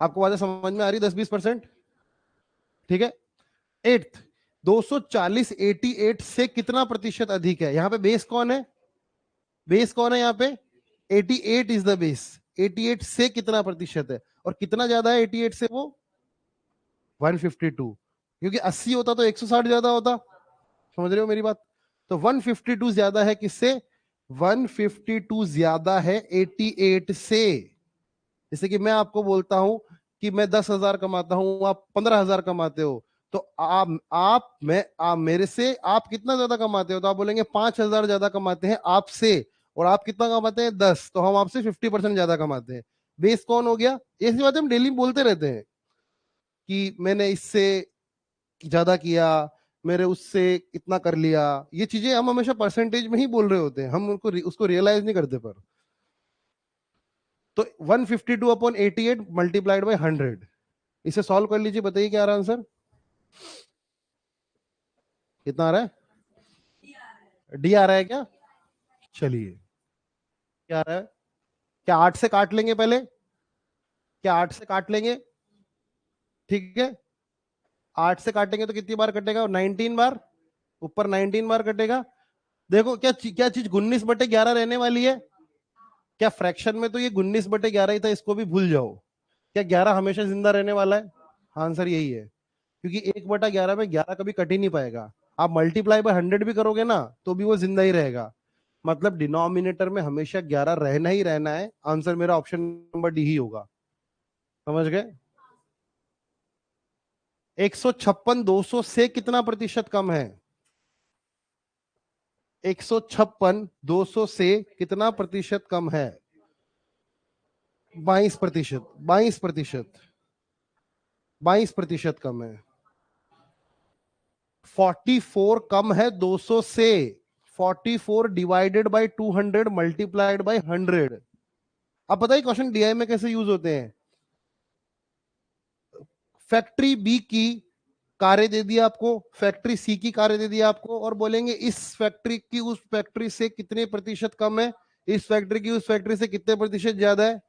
[SPEAKER 1] आपको बातें समझ में आ रही? 10-20%। ठीक है, एट्थ, 240 88 से कितना प्रतिशत अधिक है? यहां पे बेस कौन है? बेस कौन है यहाँ पे? 88 इज द बेस। 88 से कितना प्रतिशत है, और कितना ज्यादा है 88 से? वो 152, क्योंकि 80 होता तो 160 ज्यादा होता। समझ रहे हो मेरी बात? तो 152 ज्यादा है किससे? 152 ज्यादा है 88 से। जैसे कि मैं आपको बोलता हूं कि मैं 10,000 कमाता हूं, आप 15,000 कमाते हो, तो आप मेरे से आप कितना ज्यादा कमाते हो? तो आप बोलेंगे 5,000 ज्यादा कमाते हैं आपसे, और आप कितना कमाते हैं? 10, तो हम आपसे 50% ज्यादा कमाते हैं। बेस कौन हो गया? ऐसी बातें हम डेली बोलते रहते हैं कि मैंने इससे ज्यादा किया, मेरे उससे इतना कर लिया। ये चीजें हम हमेशा परसेंटेज में ही बोल रहे होते हैं, हम उनको उसको रियलाइज नहीं करते। पर तो 152 अपॉन 88 मल्टीप्लाइड बाई 100, इसे सॉल्व कर लीजिए, बताइए क्या आ रहा है आंसर? कितना आ रहा है? डी आ रहा है क्या? चलिए, क्या आ रहा है? क्या 8 से काट लेंगे पहले? क्या 8 से काट लेंगे? ठीक है, 8 से काटेंगे तो कितनी बार कटेगा? 19 बार, ऊपर 19 बार कटेगा। देखो क्या चीज 19/11 रहने वाली है? क्या फ्रैक्शन में तो ये 19/11 ही था, इसको भी भूल जाओ। क्या 11 हमेशा जिंदा रहने वाला है? आंसर यही है, क्योंकि 1/11 में 11 कभी कट ही नहीं पाएगा। आप मल्टीप्लाई बाय 100 भी करोगे ना तो भी वो जिंदा ही रहेगा। मतलब डिनोमिनेटर में हमेशा 11 रहना ही रहना है। आंसर मेरा ऑप्शन नंबर डी ही होगा। समझ गए? 156 200 से कितना प्रतिशत कम है? 156 200 से कितना प्रतिशत कम है? 22%, 22%, 22% कम है। 44 कम है 200 से। 44 डिवाइडेड बाई 200 मल्टीप्लाइड बाई 100। अब बताइए क्वेश्चन डीआई में कैसे यूज होते हैं? फैक्ट्री बी की कार्य दे दिया आपको, फैक्ट्री सी की कार्य दे दिया आपको, और बोलेंगे इस फैक्ट्री की उस फैक्ट्री से कितने प्रतिशत कम है, इस फैक्ट्री की उस फैक्ट्री से कितने प्रतिशत ज्यादा है।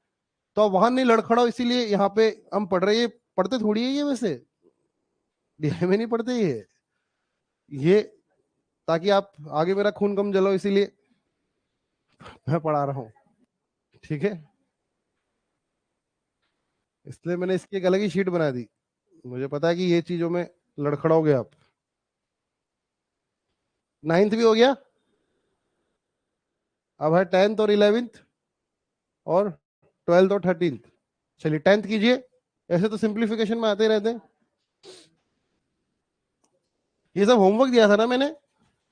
[SPEAKER 1] तो वहां नहीं लड़खड़ाओ, इसीलिए यहाँ पे हम पढ़ रहे हैं। पढ़ते थोड़ी है ये वैसे, डीआई में नहीं पढ़ते ये ताकि आप आगे मेरा खून कम जलो, इसीलिए मैं पढ़ा रहा हूँ। ठीक है, इसलिए मैंने इसकी एक अलग ही शीट बना दी। मुझे पता है कि ये चीजों में लड़खड़ाओगे आप। 9th भी हो गया, अब है 10th और 11th। और 12th और 13th। चलिए 10th कीजिए, ऐसे तो सिंप्लीफिकेशन में आते रहते हैं। ये सब होमवर्क दिया था ना मैंने,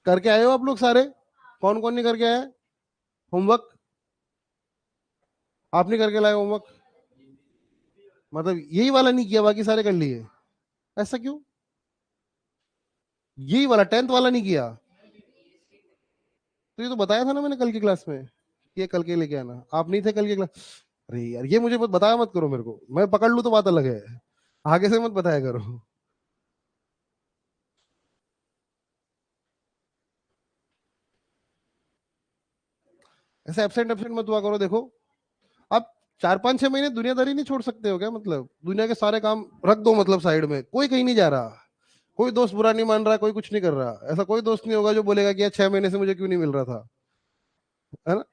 [SPEAKER 1] करके आए हो आप लोग सारे? कौन कौन नहीं करके आया होमवर्क? आप नहीं करके लाए होमवर्क? मतलब यही वाला नहीं किया, बाकी सारे कर लिए? ऐसा क्यों? यही वाला 10th वाला नहीं किया? तो ये तो बताया था ना मैंने कल की क्लास में, ये कल के लेके आना। आप नहीं थे कल की क्लास? अरे यार, ये मुझे बताया मत करो मेरे को, मैं पकड़ लूं तो बात अलग है, आगे से मत बताया करो। ऐसे एब्सेंट एब्सेंट मत हुआ करो। देखो, आप 4 5 6 महीने दुनियादारी नहीं छोड़ सकते हो क्या? मतलब दुनिया के सारे काम रख दो, मतलब साइड में, कोई कहीं नहीं जा रहा, कोई दोस्त बुरा नहीं मान रहा, कोई कुछ नहीं कर रहा। ऐसा कोई दोस्त नहीं होगा जो बोलेगा कि यार 6 महीने से मुझे क्यों नहीं मिल रहा था, है ना?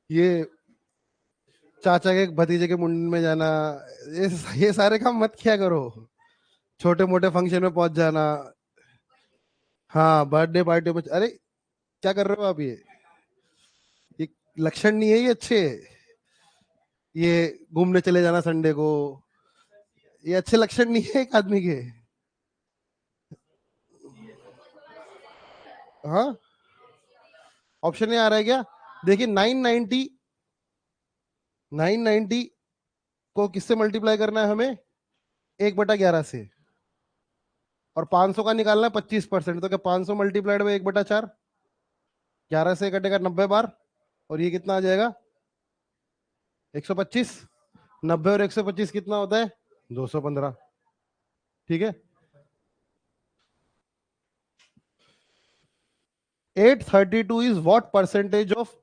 [SPEAKER 1] ये चाचा के भतीजे के मुंडन में जाना, ये ये सारे काम मत किया करो। छोटे मोटे फंक्शन में पहुंच जाना, हाँ बर्थडे पार्टी में, अरे क्या कर रहे हो आप? ये लक्षण नहीं है ये अच्छे। ये घूमने चले जाना संडे को, ये अच्छे लक्षण नहीं है एक आदमी के। हाँ, ऑप्शन नहीं आ रहा है क्या? देखिए 990 को किससे मल्टीप्लाई करना है हमें? 1/11 से। और 500 का निकालना है 25%, तो क्या 500 मल्टीप्लाइड में 1/4? 11 से कटेगा 90 बार, और ये कितना आ जाएगा? 125। 90 और 125 कितना होता है? 215। ठीक है। 832 इज व्हाट परसेंटेज ऑफ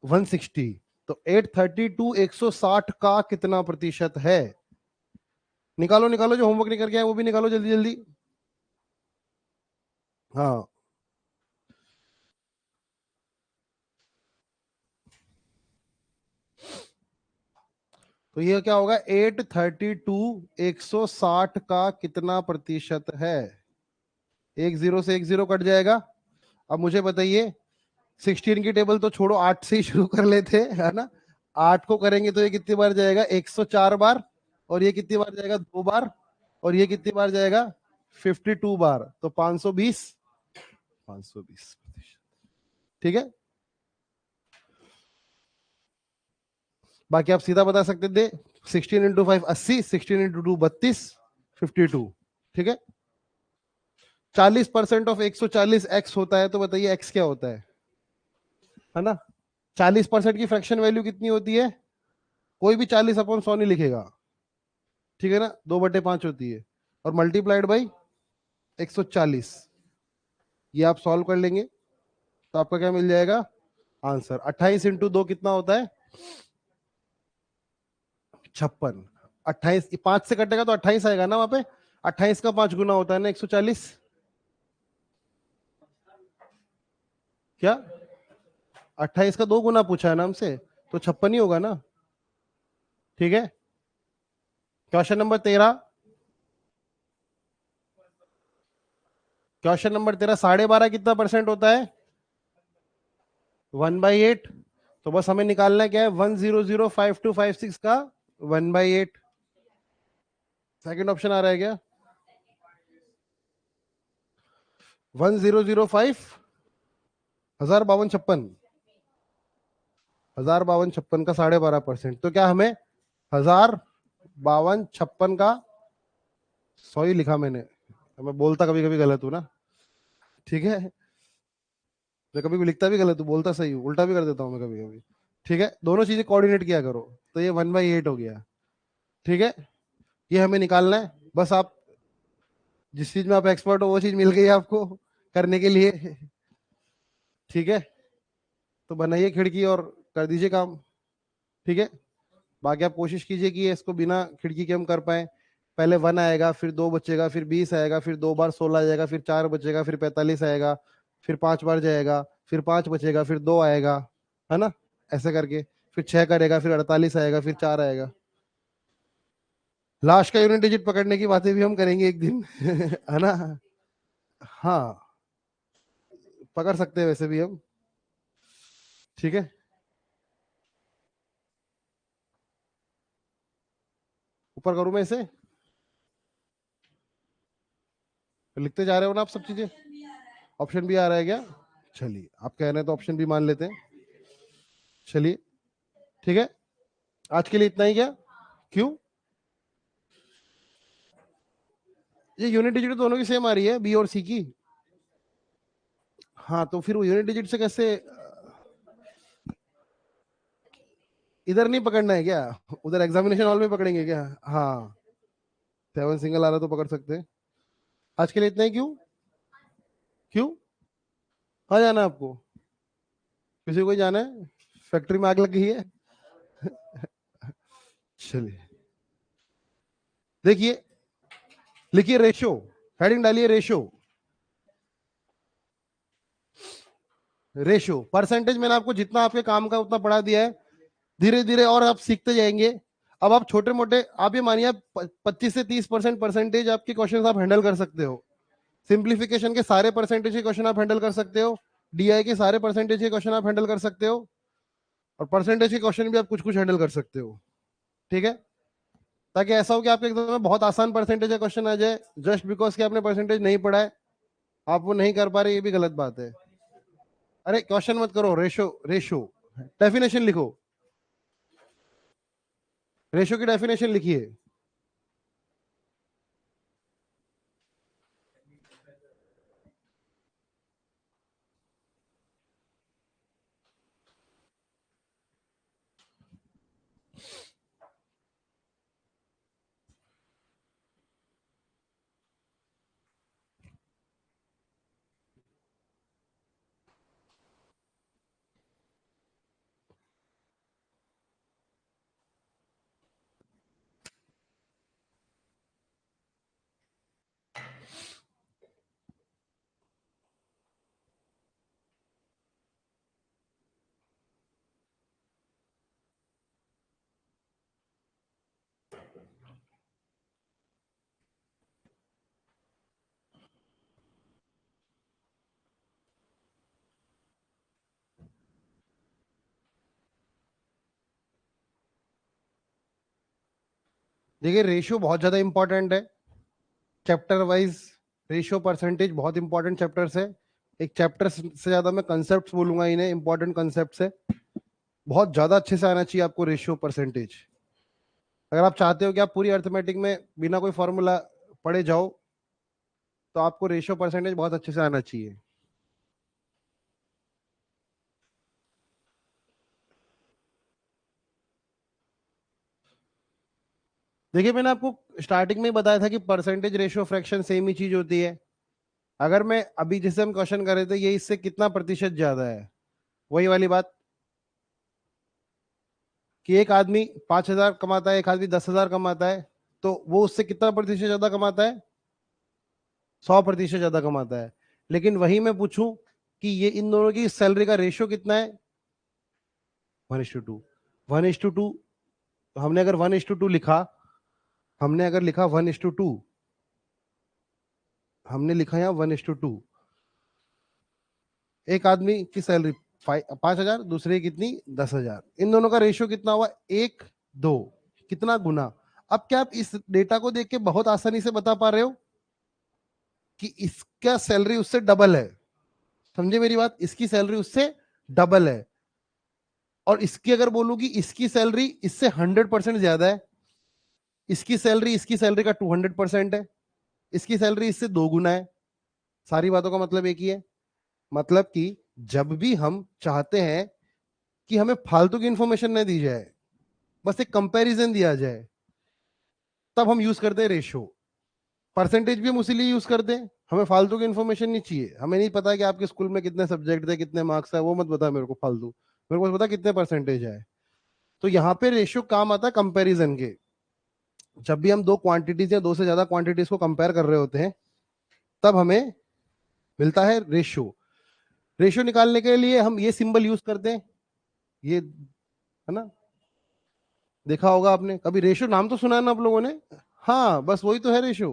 [SPEAKER 1] 160? तो 832 160 का कितना प्रतिशत है? निकालो निकालो, जो होमवर्क नहीं करके आए वो भी निकालो जल्दी जल्दी। हाँ, तो ये क्या होगा? 832 160 का कितना प्रतिशत है? एक जीरो से एक जीरो कट जाएगा। अब मुझे बताइए, 16 की टेबल तो छोड़ो, 8 से ही शुरू कर लेते हैं, है ना? 8 को करेंगे तो ये कितनी बार जाएगा? 104 बार। और ये कितनी बार जाएगा? 2 बार। और ये कितनी बार जाएगा? 52 बार। तो 520, 520%। ठीक है। बाकी आप सीधा बता सकते थे, 16 × 5 80, 16 × 2 32, 52। ठीक है। 40% ऑफ 140 एक्स होता है, तो बताइए एक्स क्या होता है ना? 40% की फ्रैक्शन वैल्यू कितनी होती है? कोई भी 40/100 नहीं लिखेगा, ठीक है ना? 2/5 होती है, और मल्टीप्लाइड बाई 140। ये आप सॉल्व कर लेंगे तो आपका क्या मिल जाएगा आंसर? 28 × 2 कितना होता है? 56। 28 5 से कटेगा तो 28 आएगा ना वहां पे? 28 का 5 गुना होता है ना 140। क्या? 28 का 2 गुना पूछा है ना हमसे, तो 56 ही होगा ना? ठीक है। Question number 13। क्वेश्चन नंबर 13, 12.5 कितना परसेंट होता है? 1/8। तो बस हमें निकालना है क्या है? 1005256 का 1/8। सेकंड ऑप्शन आ रहा है क्या? 1005, 1052 छप्पन, 1052 का 12.5%। तो क्या हमें 1052 का, सॉरी लिखा मैंने, मैं बोलता कभी कभी गलत हूं ना, ठीक है? मैं कभी भी लिखता भी गलत हूँ, बोलता सही हूँ, उल्टा भी कर देता हूँ मैं कभी कभी। ठीक है, दोनों चीजें कोऑर्डिनेट किया करो। तो ये 1/8 हो गया। ठीक है, ये हमें निकालना है। बस आप जिस चीज में आप एक्सपर्ट हो वो चीज मिल गई है आपको करने के लिए। ठीक है, तो बनाइए खिड़की और कर दीजिए काम। ठीक है, बाकी आप कोशिश कीजिए कि इसको बिना खिड़की के हम कर पाए। पहले 1 आएगा, फिर 2 बचेगा, फिर 20 आएगा, फिर 2 बार 16 जाएगा, फिर 4 बचेगा, फिर 45 आएगा, फिर 5 बार जाएगा, फिर 5 बचेगा, फिर 2 आएगा, है ना? ऐसे करके फिर 6 करेगा, फिर 48 आएगा, फिर 4 आएगा। लास्ट का यूनिट डिजिट पकड़ने की बातें भी हम करेंगे एक दिन है ना। हाँ, पकड़ सकते हैं वैसे भी हम। ठीक है, ऊपर करूं मैं इसे, लिखते जा रहे हो ना आप सब चीजें। ऑप्शन भी आ रहा है क्या? चलिए, आप कह रहे हैं तो ऑप्शन भी मान लेते हैं। चलिए, ठीक है, आज के लिए इतना ही क्या? क्यों? ये यूनिट डिजिट दोनों की सेम आ रही है, बी और सी की। हाँ, तो फिर वो यूनिट डिजिट से कैसे? इधर नहीं पकड़ना है क्या? उधर एग्जामिनेशन हॉल में पकड़ेंगे क्या? हाँ, 7 सिंगल आ रहा तो पकड़ सकते हैं। आज के लिए इतना ही। क्यों? क्यों? कहाँ जाना है आपको? किसी को ही जाना है? फैक्ट्री में आग लग गई है? चलिए, देखिए, लिखिए रेशो, हेडिंग डालिए रेशो। रेशो परसेंटेज मैंने आपको जितना आपके काम का उतना पढ़ा दिया है, धीरे धीरे और आप सीखते जाएंगे। अब आप छोटे मोटे, आप ये मानिए 25 से 30% परसेंटेज आपके क्वेश्चन आप हैंडल कर सकते हो। सिंप्लीफिकेशन के सारे परसेंटेज के क्वेश्चन आप हैंडल कर सकते हो। डीआई के सारे परसेंटेज के क्वेश्चन आप हैंडल कर सकते हो। और परसेंटेज के क्वेश्चन भी आप कुछ कुछ हैंडल कर सकते हो। ठीक है, ताकि ऐसा हो कि आपके एग्जाम में बहुत आसान परसेंटेज का क्वेश्चन आ जाए, जस्ट बिकॉज कि आपने परसेंटेज नहीं पढ़ा है, आप वो नहीं कर पा रहे, ये भी गलत बात है। अरे क्वेश्चन मत करो, रेशो, रेशो डेफिनेशन लिखो, रेशो की डेफिनेशन लिखिए। देखिए, रेशियो बहुत ज्यादा इंपॉर्टेंट है, चैप्टर वाइज। रेशियो परसेंटेज बहुत इंपॉर्टेंट चैप्टर्स है। एक चैप्टर से ज्यादा मैं कंसेप्ट बोलूंगा इन्हें, इंपॉर्टेंट कंसेप्ट है। बहुत ज्यादा अच्छे से आना चाहिए आपको रेशियो परसेंटेज। अगर आप चाहते हो कि आप पूरी अर्थमेटिक में बिना कोई फॉर्मूला पढ़े जाओ, तो आपको रेशियो परसेंटेज बहुत अच्छे से आना चाहिए। देखिए, मैंने आपको स्टार्टिंग में ही बताया था कि परसेंटेज, रेशियो, फ्रैक्शन सेम ही चीज होती है। अगर मैं अभी जैसे हम क्वेश्चन कर रहे थे, ये इससे कितना प्रतिशत ज्यादा है, वही वाली बात कि एक आदमी 5,000 कमाता है, एक आदमी 10,000 कमाता है, तो वो उससे कितना प्रतिशत ज्यादा कमाता है? 100% ज्यादा कमाता है। लेकिन वही मैं पूछूं कि ये इन दोनों की सैलरी का रेशियो कितना है? 1:2। 1:2। हमने अगर 1:2 लिखा, हमने अगर लिखा 1:2, हमने लिखा यहाँ 1:2। एक आदमी की सैलरी 5,000, दूसरे की कितनी? 10,000। इन दोनों का रेशियो कितना हुआ? 1:2। कितना गुना? अब क्या आप इस डेटा को देख के बहुत आसानी से बता पा रहे हो कि इसका सैलरी उससे डबल है? समझे मेरी बात? इसकी सैलरी उससे डबल है। और इसकी अगर बोलूं कि इसकी सैलरी इससे 100% ज्यादा है, इसकी सैलरी का 200% है, इसकी सैलरी इससे 2 गुना है। सारी बातों का मतलब एक ही है। मतलब कि जब भी हम चाहते हैं कि हमें फालतू की इंफॉर्मेशन न दी जाए, बस एक कंपैरिजन दिया जाए, तब हम यूज करते हैं रेशियो। परसेंटेज भी हम उसी लिए यूज करते हैं। हमें फालतू की इंफॉर्मेशन नहीं चाहिए। हमें नहीं पता कि आपके स्कूल में कितने सब्जेक्ट थे, कितने मार्क्स है, वो मत बता मेरे को फालतू। मेरे को बस बता कितने परसेंटेज है। तो यहाँ पे रेशियो काम आता है कंपैरिजन के। जब भी हम दो क्वांटिटीज या दो से ज्यादा क्वांटिटीज को कंपेयर कर रहे होते हैं, तब हमें मिलता है रेशियो। रेशियो निकालने के लिए हम ये सिंबल यूज करते हैं, ये, है ना? देखा होगा आपने कभी, रेशियो नाम तो सुना है ना आप लोगों ने? हाँ बस वही तो है रेशो।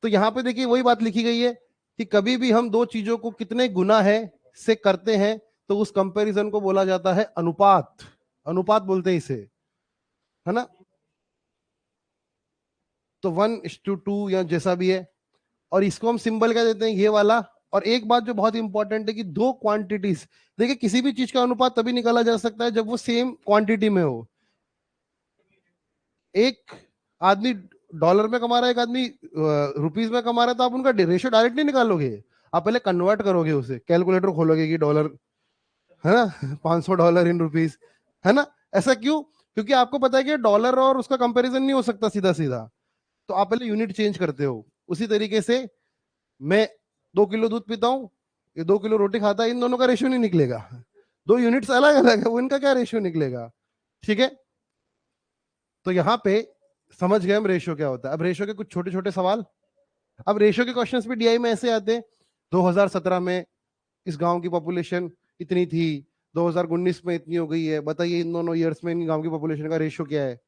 [SPEAKER 1] तो यहाँ पे देखिए वही बात लिखी गई है कि कभी भी हम दो चीजों को कितने गुना है से करते हैं तो उस कंपैरिजन को बोला जाता है अनुपात। अनुपात बोलते हैं इसे, है ना। तो 1:2 या जैसा भी है, और इसको हम सिंबल क्या देते हैं, ये वाला। और एक बात जो बहुत इंपॉर्टेंट है कि दो क्वांटिटीज, देखिए किसी भी चीज का अनुपात तभी निकाला जा सकता है जब वो सेम क्वांटिटी में हो। एक आदमी डॉलर में कमा रहा है, एक आदमी रुपीज में कमा रहा है, तो आप उनका रेशियो डायरेक्ट नहीं निकालोगे। आप पहले कन्वर्ट करोगे, उसे कैलकुलेटर खोलोगे कि डॉलर, है ना, $500 इन रुपीज, है ना। ऐसा क्यों? क्योंकि आपको पता है कि डॉलर और उसका कंपैरिजन नहीं हो सकता सीधा सीधा, तो आप पहले यूनिट चेंज करते हो। उसी तरीके से मैं 2 किलो दूध पीता हूँ, ये 2 किलो रोटी खाता है, इन दोनों का रेशियो नहीं निकलेगा। दो यूनिट्स अलग अलग है, वो इनका क्या रेशियो निकलेगा? ठीक है। तो यहाँ पे समझ गए हम रेशियो क्या होता है। अब रेशियो के कुछ छोटे छोटे सवाल। अब रेशियो के क्वेश्चंस भी डीआई में ऐसे आते हैं, 2017 में इस गांव की पॉपुलेशन इतनी थी, 2019 में इतनी हो गई है, बताइए इन दोनों ईयर्स में इन गांव की पॉपुलेशन का रेशियो क्या है।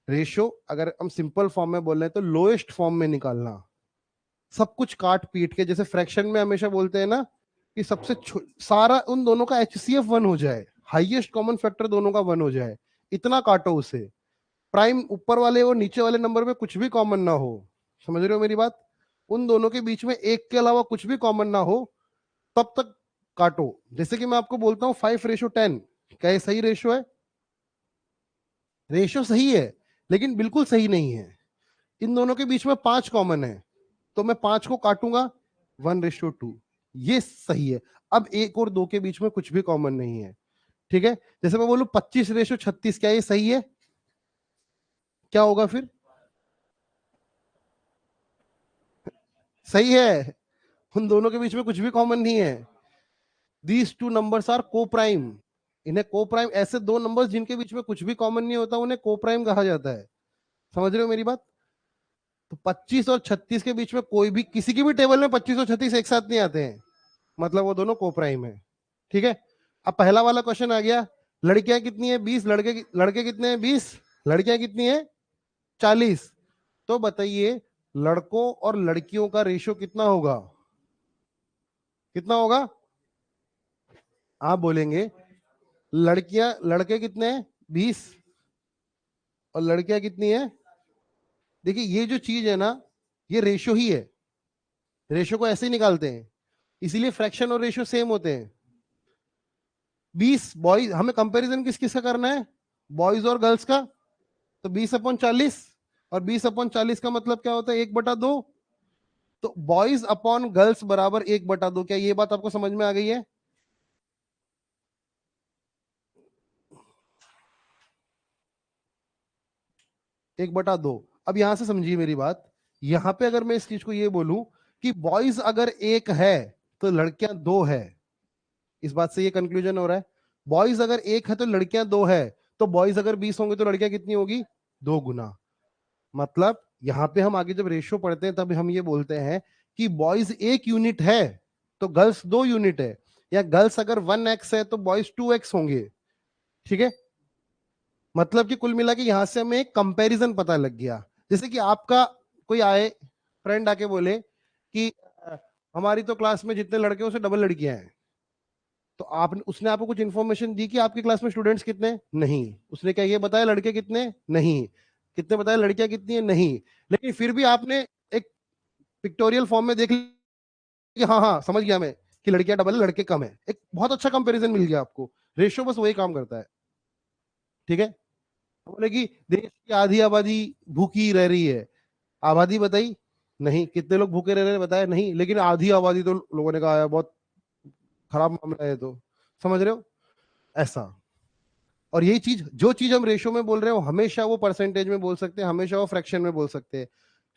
[SPEAKER 1] रेशियो अगर हम सिंपल फॉर्म में बोल रहे हैं तो लोएस्ट फॉर्म में निकालना, सब कुछ काट पीट के। जैसे फ्रैक्शन में हमेशा बोलते हैं ना कि सबसे सारा उन दोनों का एचसीएफ 1 हो जाए, हाईएस्ट कॉमन फैक्टर दोनों का 1 हो जाए, इतना काटो उसे। प्राइम ऊपर वाले और नीचे वाले नंबर में कुछ भी कॉमन ना हो, समझ रहे हो मेरी बात। उन दोनों के बीच में एक के अलावा कुछ भी कॉमन ना हो, तब तक काटो। जैसे कि मैं आपको बोलता हूँ 5:10, क्या ये सही रेशियो है? रेशियो सही है, लेकिन बिल्कुल सही नहीं है। इन दोनों के बीच में 5 कॉमन है, तो मैं 5 को काटूंगा 1:2, ये सही है। अब एक और दो के बीच में कुछ भी कॉमन नहीं है, ठीक है। जैसे मैं बोलूं 25:36, क्या ये सही है? क्या होगा फिर? सही है। उन दोनों के बीच में कुछ भी कॉमन नहीं है। दीज टू नंबर्स आर को प्राइम। इन्हें को प्राइम, ऐसे दो नंबर्स जिनके बीच में कुछ भी कॉमन नहीं होता उन्हें को प्राइम कहा जाता है। समझ रहे हो मेरी बात। तो 25 और 36 के बीच में कोई भी, किसी की भी टेबल में 25 और 36 एक साथ नहीं आते हैं, मतलब वो दोनों को प्राइम है, ठीक है। अब पहला वाला क्वेश्चन आ गया, लड़कियां कितनी है 20, लड़के कितने हैं 20, लड़कियां कितनी है 40। तो बताइए लड़कों और लड़कियों का रेशियो कितना होगा? कितना होगा? आप बोलेंगे लड़कियां, लड़के कितने हैं 20, और लड़कियां कितनी है। देखिए ये जो चीज है ना, ये रेशियो ही है, रेशियो को ऐसे ही निकालते हैं, इसीलिए फ्रैक्शन और रेशियो सेम होते हैं। 20 बॉयज, हमें कंपैरिजन किस किस का करना है, बॉयज और गर्ल्स का। तो 20/40, और 20/40 का मतलब क्या होता है, 1/2। तो बॉयज अपॉन गर्ल्स बराबर 1/2। क्या ये बात आपको समझ में आ गई है? 1/2। अब यहां से समझिए मेरी बात, यहां पे अगर मैं इस चीज को ये बोलूं कि बॉयज अगर एक है तो लड़कियां दो है, इस बात से ये कंक्लूजन हो रहा है। बॉयज अगर एक है तो लड़कियां दो है, तो बॉयज अगर 20 होंगे तो लड़कियां कितनी होगी, 2 गुना। मतलब यहां पे हम आगे जब रेशियो पढ़ते हैं तब हम ये बोलते हैं कि बॉयज एक यूनिट है तो गर्ल्स 2 यूनिट है, या गर्ल्स अगर 1x है तो बॉयज 2x होंगे, ठीक है। मतलब कि कुल मिला के यहां से हमें एक कंपैरिजन पता लग गया। जैसे कि आपका कोई आए फ्रेंड आके बोले कि हमारी तो क्लास में जितने लड़के हैं उससे डबल लड़कियां हैं, तो आपने, उसने आपको कुछ इंफॉर्मेशन दी कि आपकी क्लास में स्टूडेंट्स कितने, नहीं। उसने क्या ये बताया लड़के कितने, नहीं। कितने बताया लड़कियां कितनी है, नहीं। लेकिन फिर भी आपने एक पिक्टोरियल फॉर्म में देख लिया कि हाँ हाँ समझ गया मैं कि लड़कियां डबल है लड़के कम है, एक बहुत अच्छा कंपैरिजन मिल गया आपको। रेशियो बस वही काम करता है, ठीक है। बोले कि देश की आधी आबादी भूखी रह रही है, आबादी बताई, नहीं। कितने लोग भूखे रह रहे हैं बताया, नहीं। लेकिन आधी आबादी तो लोगों ने कहा है, बहुत खराब मामला है। तो समझ रहे हो ऐसा। और यही चीज, जो चीज हम रेशियो में बोल रहे हो हमेशा वो परसेंटेज में बोल सकते हैं, हमेशा वो फ्रैक्शन में बोल सकते हैं।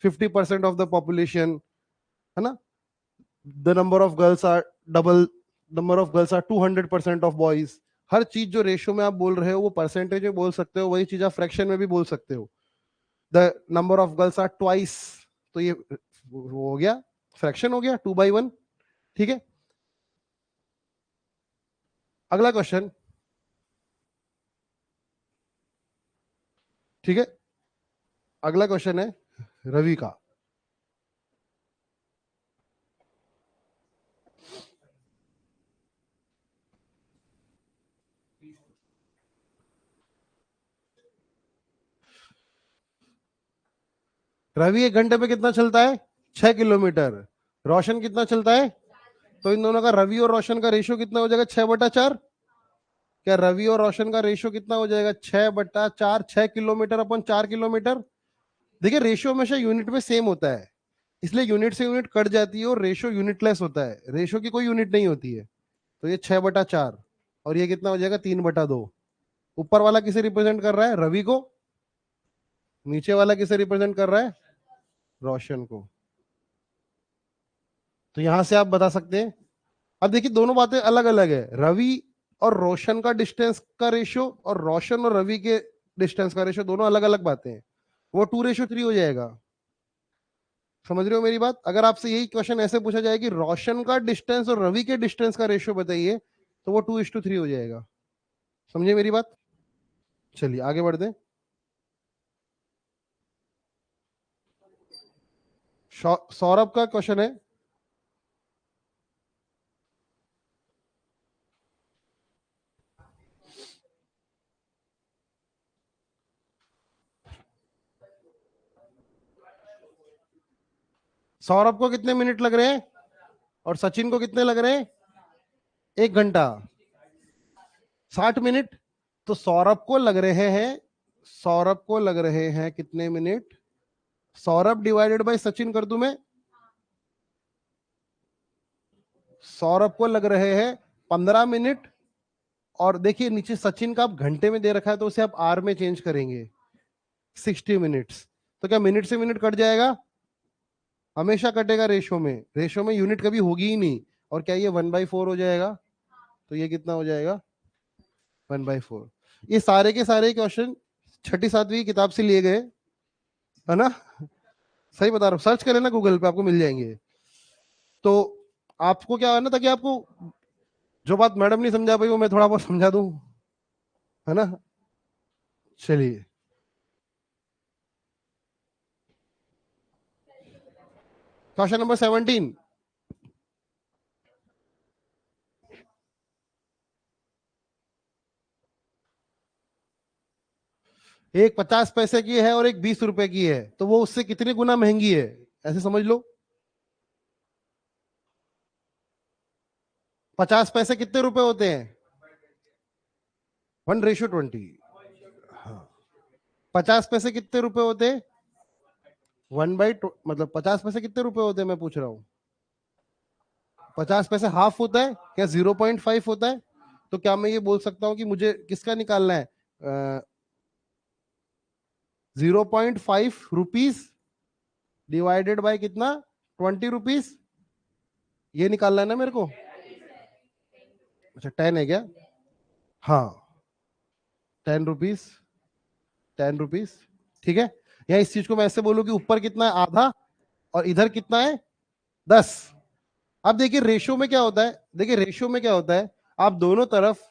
[SPEAKER 1] 50% ऑफ द पॉपुलेशन, है ना, the number of girls are double, number of girls are 200% of boys. हर चीज जो रेशियो में आप बोल रहे हो वो परसेंटेज में बोल सकते हो, वही चीज आप फ्रैक्शन में भी बोल सकते हो। The number of girls are twice, तो ये वो हो गया, फ्रैक्शन हो गया 2/1, ठीक है। अगला क्वेश्चन, ठीक है। अगला क्वेश्चन है रवि का। रवि 1 घंटे में कितना चलता है? 6 किलोमीटर। रोशन कितना चलता है? तो इन दोनों का, रवि और रोशन का रेशियो कितना हो जाएगा? 6/4। क्या रवि और रोशन का रेशियो कितना हो जाएगा? 6/4। 6 किलोमीटर अपन 4 किलोमीटर। देखिए रेशियो हमेशा यूनिट में सेम होता है, इसलिए यूनिट से यूनिट कट जाती है और रेशियो यूनिटलेस होता है, रेशियो की कोई यूनिट नहीं होती है। तो ये 6/4 और ये कितना हो जाएगा? 3/2। ऊपर वाला किसे रिप्रेजेंट कर रहा है? रवि को। नीचे वाला किसे रिप्रेजेंट कर रहा है? रोशन को। तो यहां से आप बता सकते हैं। अब देखिए दोनों बातें अलग अलग है। रवि और रोशन का डिस्टेंस का रेशियो और रोशन और रवि के डिस्टेंस का रेशियो दोनों अलग अलग बातें हैं। वो 2:3 हो जाएगा। समझ रहे हो मेरी बात? अगर आपसे यही क्वेश्चन ऐसे पूछा जाए कि रोशन का डिस्टेंस और रवि के डिस्टेंस का रेशियो बताइए, तो वो 2:3 हो जाएगा। समझे मेरी बात? चलिए आगे बढ़ते हैं। सौरभ का क्वेश्चन है। सौरभ को कितने मिनट लग रहे हैं और सचिन को कितने लग रहे हैं? 1 घंटा 60 मिनट। तो सौरभ को लग रहे हैं कितने minute? Saurabh divided by Sachin कर दूं मैं? सौरभ को लग रहे हैं 15 मिनट। और देखिए नीचे सचिन का आप घंटे में दे रखा है, तो उसे आप आर में चेंज करेंगे, 60 मिनट्स। तो क्या मिनट से मिनट कट जाएगा? हमेशा कटेगा रेशो में, रेशो में यूनिट कभी होगी ही नहीं। और क्या ये 1/4 हो जाएगा? तो ये कितना हो जाएगा? 1/4। ये सारे के सारे क्वेश्चन छठी सातवीं किताब से लिए गए, है ना? सही बता रहा हूँ, सर्च करें ना गूगल पे, आपको मिल जाएंगे। तो आपको क्या है ना, ताकि आपको जो बात मैडम नहीं समझा पाई वो मैं थोड़ा बहुत समझा दूं, है ना? चलिए क्वेश्चन नंबर 17। एक 50 पैसे की है और एक 20 रुपए की है, तो वो उससे कितने गुना महंगी है? ऐसे समझ लो। 50 पैसे कितने रुपए होते हैं? 1:20। हाँ। 50 पैसे कितने रुपए होते हैं? 1/2, मतलब 50 पैसे कितने रुपए होते हैं मैं पूछ रहा हूँ? 50 पैसे हाफ होता है क्या? 0.5 होता है? तो क्या मैं ये बोल सकता हूँ कि मुझे किसका निकालना है? 0.5 रुपीज डिवाइडेड बाय कितना? 20 रुपीज। ये निकालना है ना मेरे को? अच्छा 10 है क्या? हाँ 10 रुपीज। 10 रुपीज। ठीक है। या इस चीज को मैं ऐसे बोलूं कि ऊपर कितना है? आधा। और इधर कितना है? 10। अब देखिए रेशियो में क्या होता है, देखिए रेशियो में क्या होता है, आप दोनों तरफ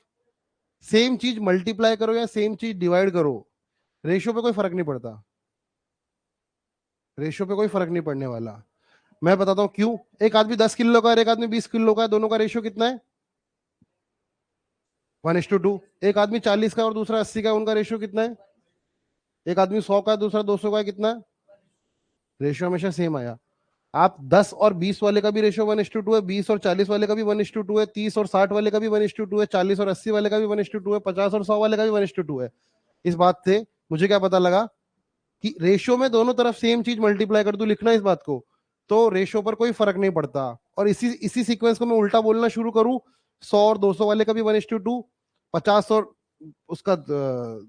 [SPEAKER 1] सेम चीज मल्टीप्लाई करो या सेम चीज डिवाइड करो, रेशियो पे कोई फर्क नहीं पड़ता। रेशियो पे कोई फर्क नहीं पड़ने वाला। मैं बताता हूं क्यों। एक आदमी 10 किलो का है, एक आदमी 20 किलो का है, दोनों का रेशियो कितना है? 1:2। एक आदमी 40 का है और दूसरा 80 का है, उनका रेशियो कितना है? एक आदमी 100 का है, दूसरा 200 का है, कितना है? रेशियो हमेशा सेम आया। आप 10 और 20 वाले का भी रेशियो 1:2 है, 20 और 40 वाले का भी 1:2 है, 30 और 60 वाले का भी 1:2 है, 40 और 80 वाले का भी 1:2 है, 50 और 100 वाले का भी 1:2 है। इस बात से मुझे क्या पता लगा कि रेशियो में दोनों तरफ सेम चीज मल्टीप्लाई कर दूं, लिखना इस बात को, तो रेशियो पर कोई फर्क नहीं पड़ता। और इसी इसी सीक्वेंस को मैं उल्टा बोलना शुरू करूं, 100 और 200 वाले का भी 1:2, 50 और उसका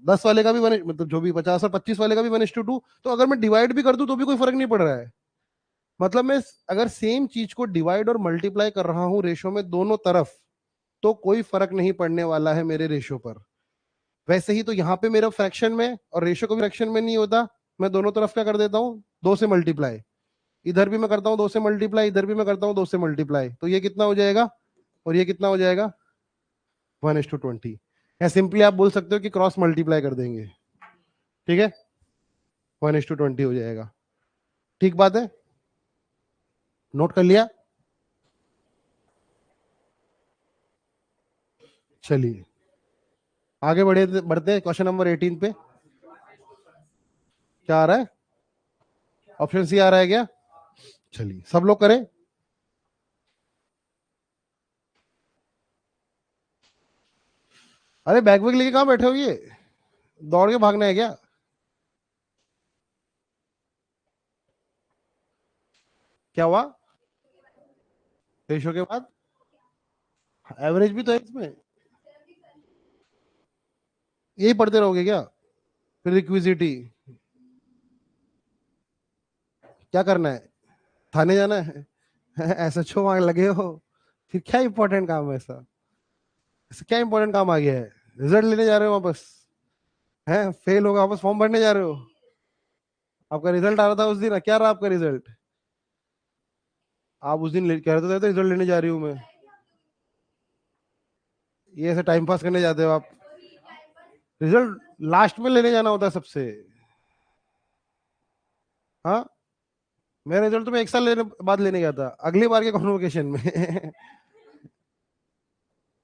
[SPEAKER 1] 10 वाले का भी मतलब जो भी 50 और 25 वाले का भी 1:2। तो अगर मैं डिवाइड भी कर दूं तो भी कोई फर्क नहीं पड़ रहा है। मतलब मैं अगर सेम चीज को डिवाइड और मल्टीप्लाई कर रहा हूं रेशो में दोनों तरफ, तो कोई फर्क नहीं पड़ने वाला है मेरे रेशो पर। वैसे ही तो यहाँ पे मेरा फ्रैक्शन में और रेशो को भी फ्रैक्शन में नहीं होता, मैं दोनों तरफ क्या कर देता हूँ? 2 से मल्टीप्लाई। इधर भी मैं करता हूँ 2 से मल्टीप्लाई, इधर भी मैं करता हूँ 2 से मल्टीप्लाई, तो ये कितना हो जाएगा और ये कितना हो जाएगा? 1:20। या सिंपली आप बोल सकते हो कि क्रॉस मल्टीप्लाई कर देंगे। ठीक है। 1:20 हो जाएगा। ठीक बात है, नोट कर लिया। चलिए आगे बढ़ते हैं क्वेश्चन नंबर 18 पे। क्या आ रहा है? ऑप्शन सी आ रहा है क्या? चलिए सब लोग करें। अरे बैग वैग लेके कहाँ बैठे हो? ये दौड़ के भागना है क्या? क्या हुआ? रेशो के बाद एवरेज भी तो है इसमें, यही पढ़ते रहोगे क्या? फिर रिक्विजिटी क्या करना है? थाने जाना है? एसएचओ वहां लगे हो? फिर क्या इंपॉर्टेंट काम है ऐसा? ऐसा क्या इंपॉर्टेंट काम आ गया है? रिजल्ट लेने जा रहे हो वापस? हैं, फेल होगा वापस फॉर्म भरने जा रहे हो? आपका रिजल्ट आ रहा था उस दिन, क्या रहा आपका रिजल्ट? आप उस दिन कह रहे थे रिजल्ट लेने जा रही हूँ मैं। ये ऐसे टाइम पास करने जाते हो आप? रिजल्ट लास्ट में लेने जाना होता है सबसे। हाँ, मेरा रिजल्ट तो मैं एक साल बाद लेने गया था, अगली बार के कॉन्वोकेशन में।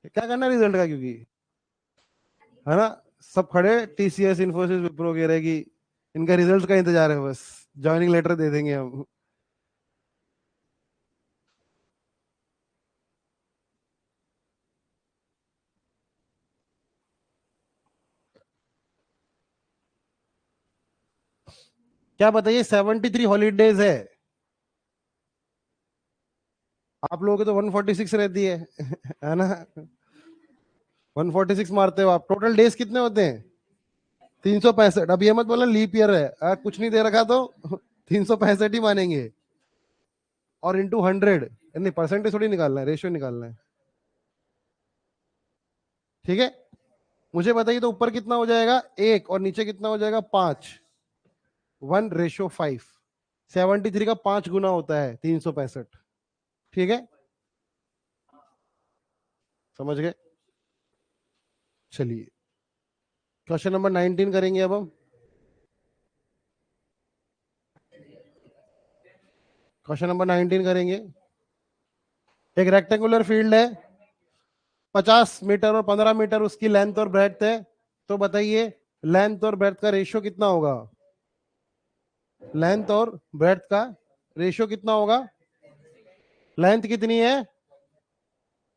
[SPEAKER 1] क्या करना है रिजल्ट का, क्योंकि है ना, सब खड़े टीसीएस इन्फोसिस विप्रो वगैरह की, इनका रिजल्ट का इंतजार है बस, ज्वाइनिंग लेटर दे देंगे हम। क्या बताइए, 73 हॉलीडेज है, आप लोगों की तो 146 रहती है। है ना? 146 मारते हो आप, टोटल डेज कितने होते हैं? 365। अब ये मत बोला लीप ईयर है, कुछ नहीं दे रखा तो 365 ही मानेंगे। और इंटू 100, नहीं परसेंटेज थोड़ी निकालना है, रेशियो निकालना है। ठीक है, मुझे बताइए तो ऊपर कितना हो जाएगा 1 और नीचे कितना हो जाएगा 5? 1:5। 73 का 5 गुना होता है 365। ठीक है, समझ गए? चलिए क्वेश्चन नंबर 19 करेंगे अब हम। क्वेश्चन नंबर 19 करेंगे। एक रेक्टेंगुलर फील्ड है, 50 मीटर और 15 मीटर उसकी लेंथ और ब्रेड्थ है। तो बताइए लेंथ और ब्रेड्थ का रेशियो कितना होगा? लेंथ और ब्रेड्थ का रेशियो कितना होगा? लेंथ कितनी है?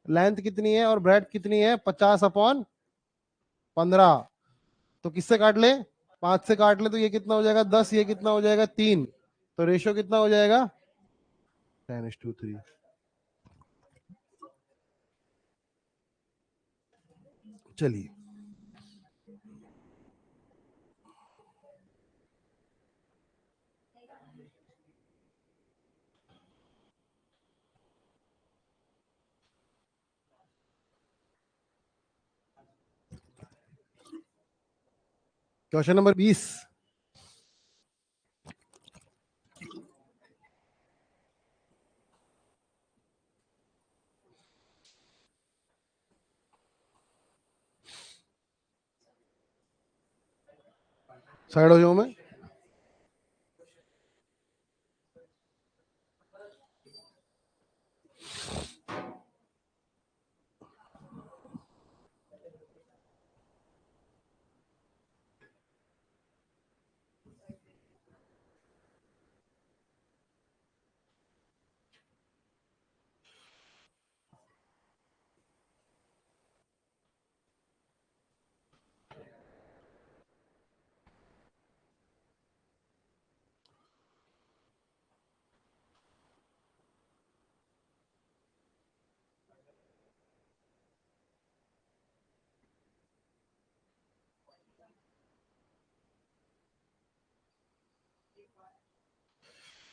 [SPEAKER 1] लेंथ कितनी है और ब्रेड्थ कितनी है? 50/15। तो किससे काट ले? 5 से काट ले तो ये कितना हो जाएगा 10, ये कितना हो जाएगा 3। तो रेशियो कितना हो जाएगा? 10:3। चलिए क्वेश्चन नंबर 20। साइड हो जाऊं मैं?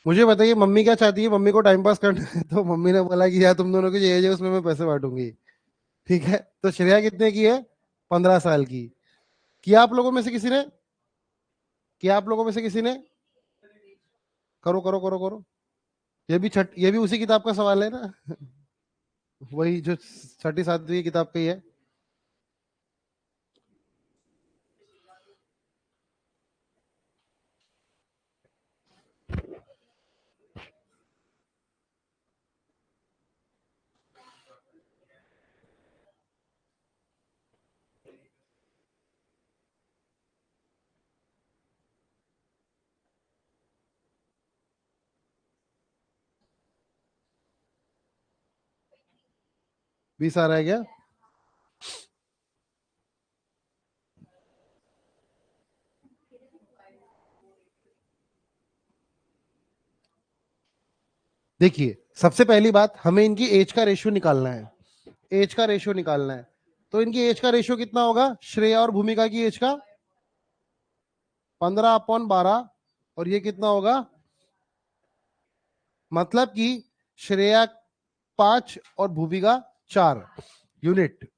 [SPEAKER 1] मुझे बताइए मम्मी क्या चाहती है? मम्मी को टाइम पास करना है, तो मम्मी ने बोला कि यार तुम दोनों की जो एज है उसमें मैं पैसे बांटूंगी। ठीक है, तो श्रेया कितने की है? 15 साल की। किया आप लोगों में से किसी ने? किया आप लोगों में से किसी ने? करो करो करो करो। ये भी उसी किताब का सवाल है ना? वही जो 6ठी 7वीं किताब का ही है। 20 आ रहा है क्या? देखिए, सबसे पहली बात, हमें इनकी एज का रेशियो निकालना है। एज का रेशियो निकालना है, तो इनकी एज का रेशियो कितना होगा? श्रेया और भूमिका की एज का 15/12, और ये कितना होगा? मतलब कि श्रेया 5 और भूमिका 4 यूनिट।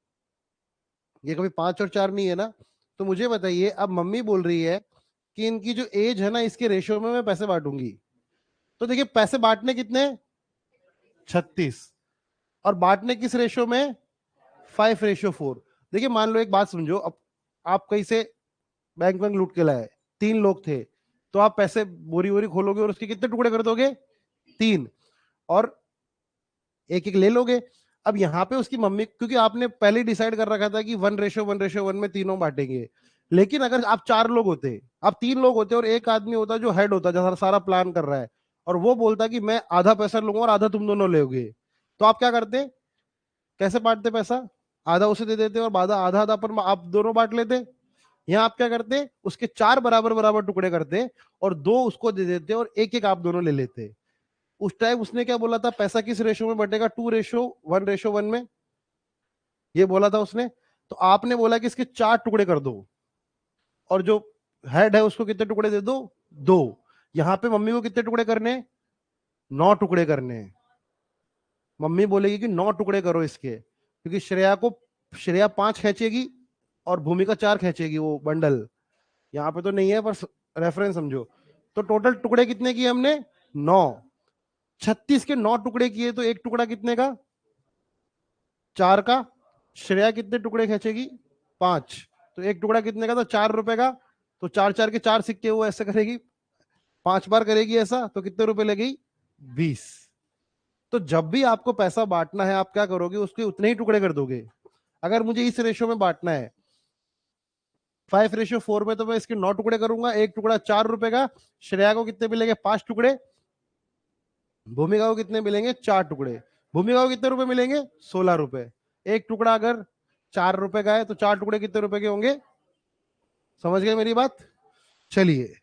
[SPEAKER 1] ये कभी 5 और 4 नहीं है ना? तो मुझे बताइए, अब मम्मी बोल रही है कि इनकी जो एज है ना, इसके रेशियो में मैं पैसे बांटूंगी। तो देखिए, पैसे बांटने कितने? 36। और बांटने किस रेशियो में? 5:4। देखिए, मान लो एक बात समझो, अब आप कहीं से बैंक बैंक लूट के लाए, 3 लोग थे, तो आप पैसे बोरी बोरी खोलोगे और उसके कितने टुकड़े कर दोगे? 3। और एक एक ले लोगे। अब यहाँ पे उसकी मम्मी, क्योंकि आपने पहले ही डिसाइड कर रखा था कि 1:1:1 में तीनों बांटेंगे, लेकिन अगर आप 4 लोग होते, आप 3 लोग होते और एक आदमी होता जो हेड होता, जो सारा प्लान कर रहा है, और वो बोलता कि मैं आधा पैसा लूंगा और आधा तुम दोनों लोगे, तो आप क्या करते? कैसे बांटते पैसा? आधा उसे दे देते और आधा आधा आधा पर आप दोनों बांट लेते। यहाँ आप क्या करते? उसके 4 बराबर बराबर टुकड़े करते और 2 उसको दे देते और एक एक आप दोनों ले लेते। उस टाइम उसने क्या बोला था? पैसा किस रेशो में बटेगा? 2:1:1 में, ये बोला था उसने। तो आपने बोला कि इसके 4 टुकड़े कर दो, और जो हेड है उसको कितने टुकड़े दे दो? 2। यहाँ पे मम्मी को कितने टुकड़े करने? 9 टुकड़े करने। मम्मी बोलेगी कि 9 टुकड़े करो इसके, क्योंकि श्रेया 5 खींचेगी और भूमिका 4 खींचेगी वो बंडल। यहाँ पे तो नहीं है, पर रेफरेंस समझो। तो टोटल टुकड़े कितने किए हमने? 9। 36 के 9 टुकड़े किए, तो एक टुकड़ा कितने का? 4 का। श्रेया कितने टुकड़े खींचेगी? 5। तो एक टुकड़ा कितने का? तो 4 रुपए का। तो 4 4 के 4 सिक्के वो ऐसे करेगी, 5 बार करेगी ऐसा, तो कितने रुपए लगेगी? 20। तो जब भी आपको पैसा बांटना है, आप क्या करोगे? उसके उतने ही टुकड़े कर दोगे। अगर मुझे इस रेशो में बांटना है 5:4 में, तो मैं इसके 9 टुकड़े करूंगा, एक टुकड़ा 4 रुपए का। श्रेया को कितने मिलेंगे? 5 टुकड़े। भूमिका को कितने मिलेंगे? 4 टुकड़े। भूमिका को कितने रुपए मिलेंगे? 16 रुपए। एक टुकड़ा अगर 4 रुपए का है, तो 4 टुकड़े कितने रुपए के होंगे? समझ गए मेरी बात? चलिए,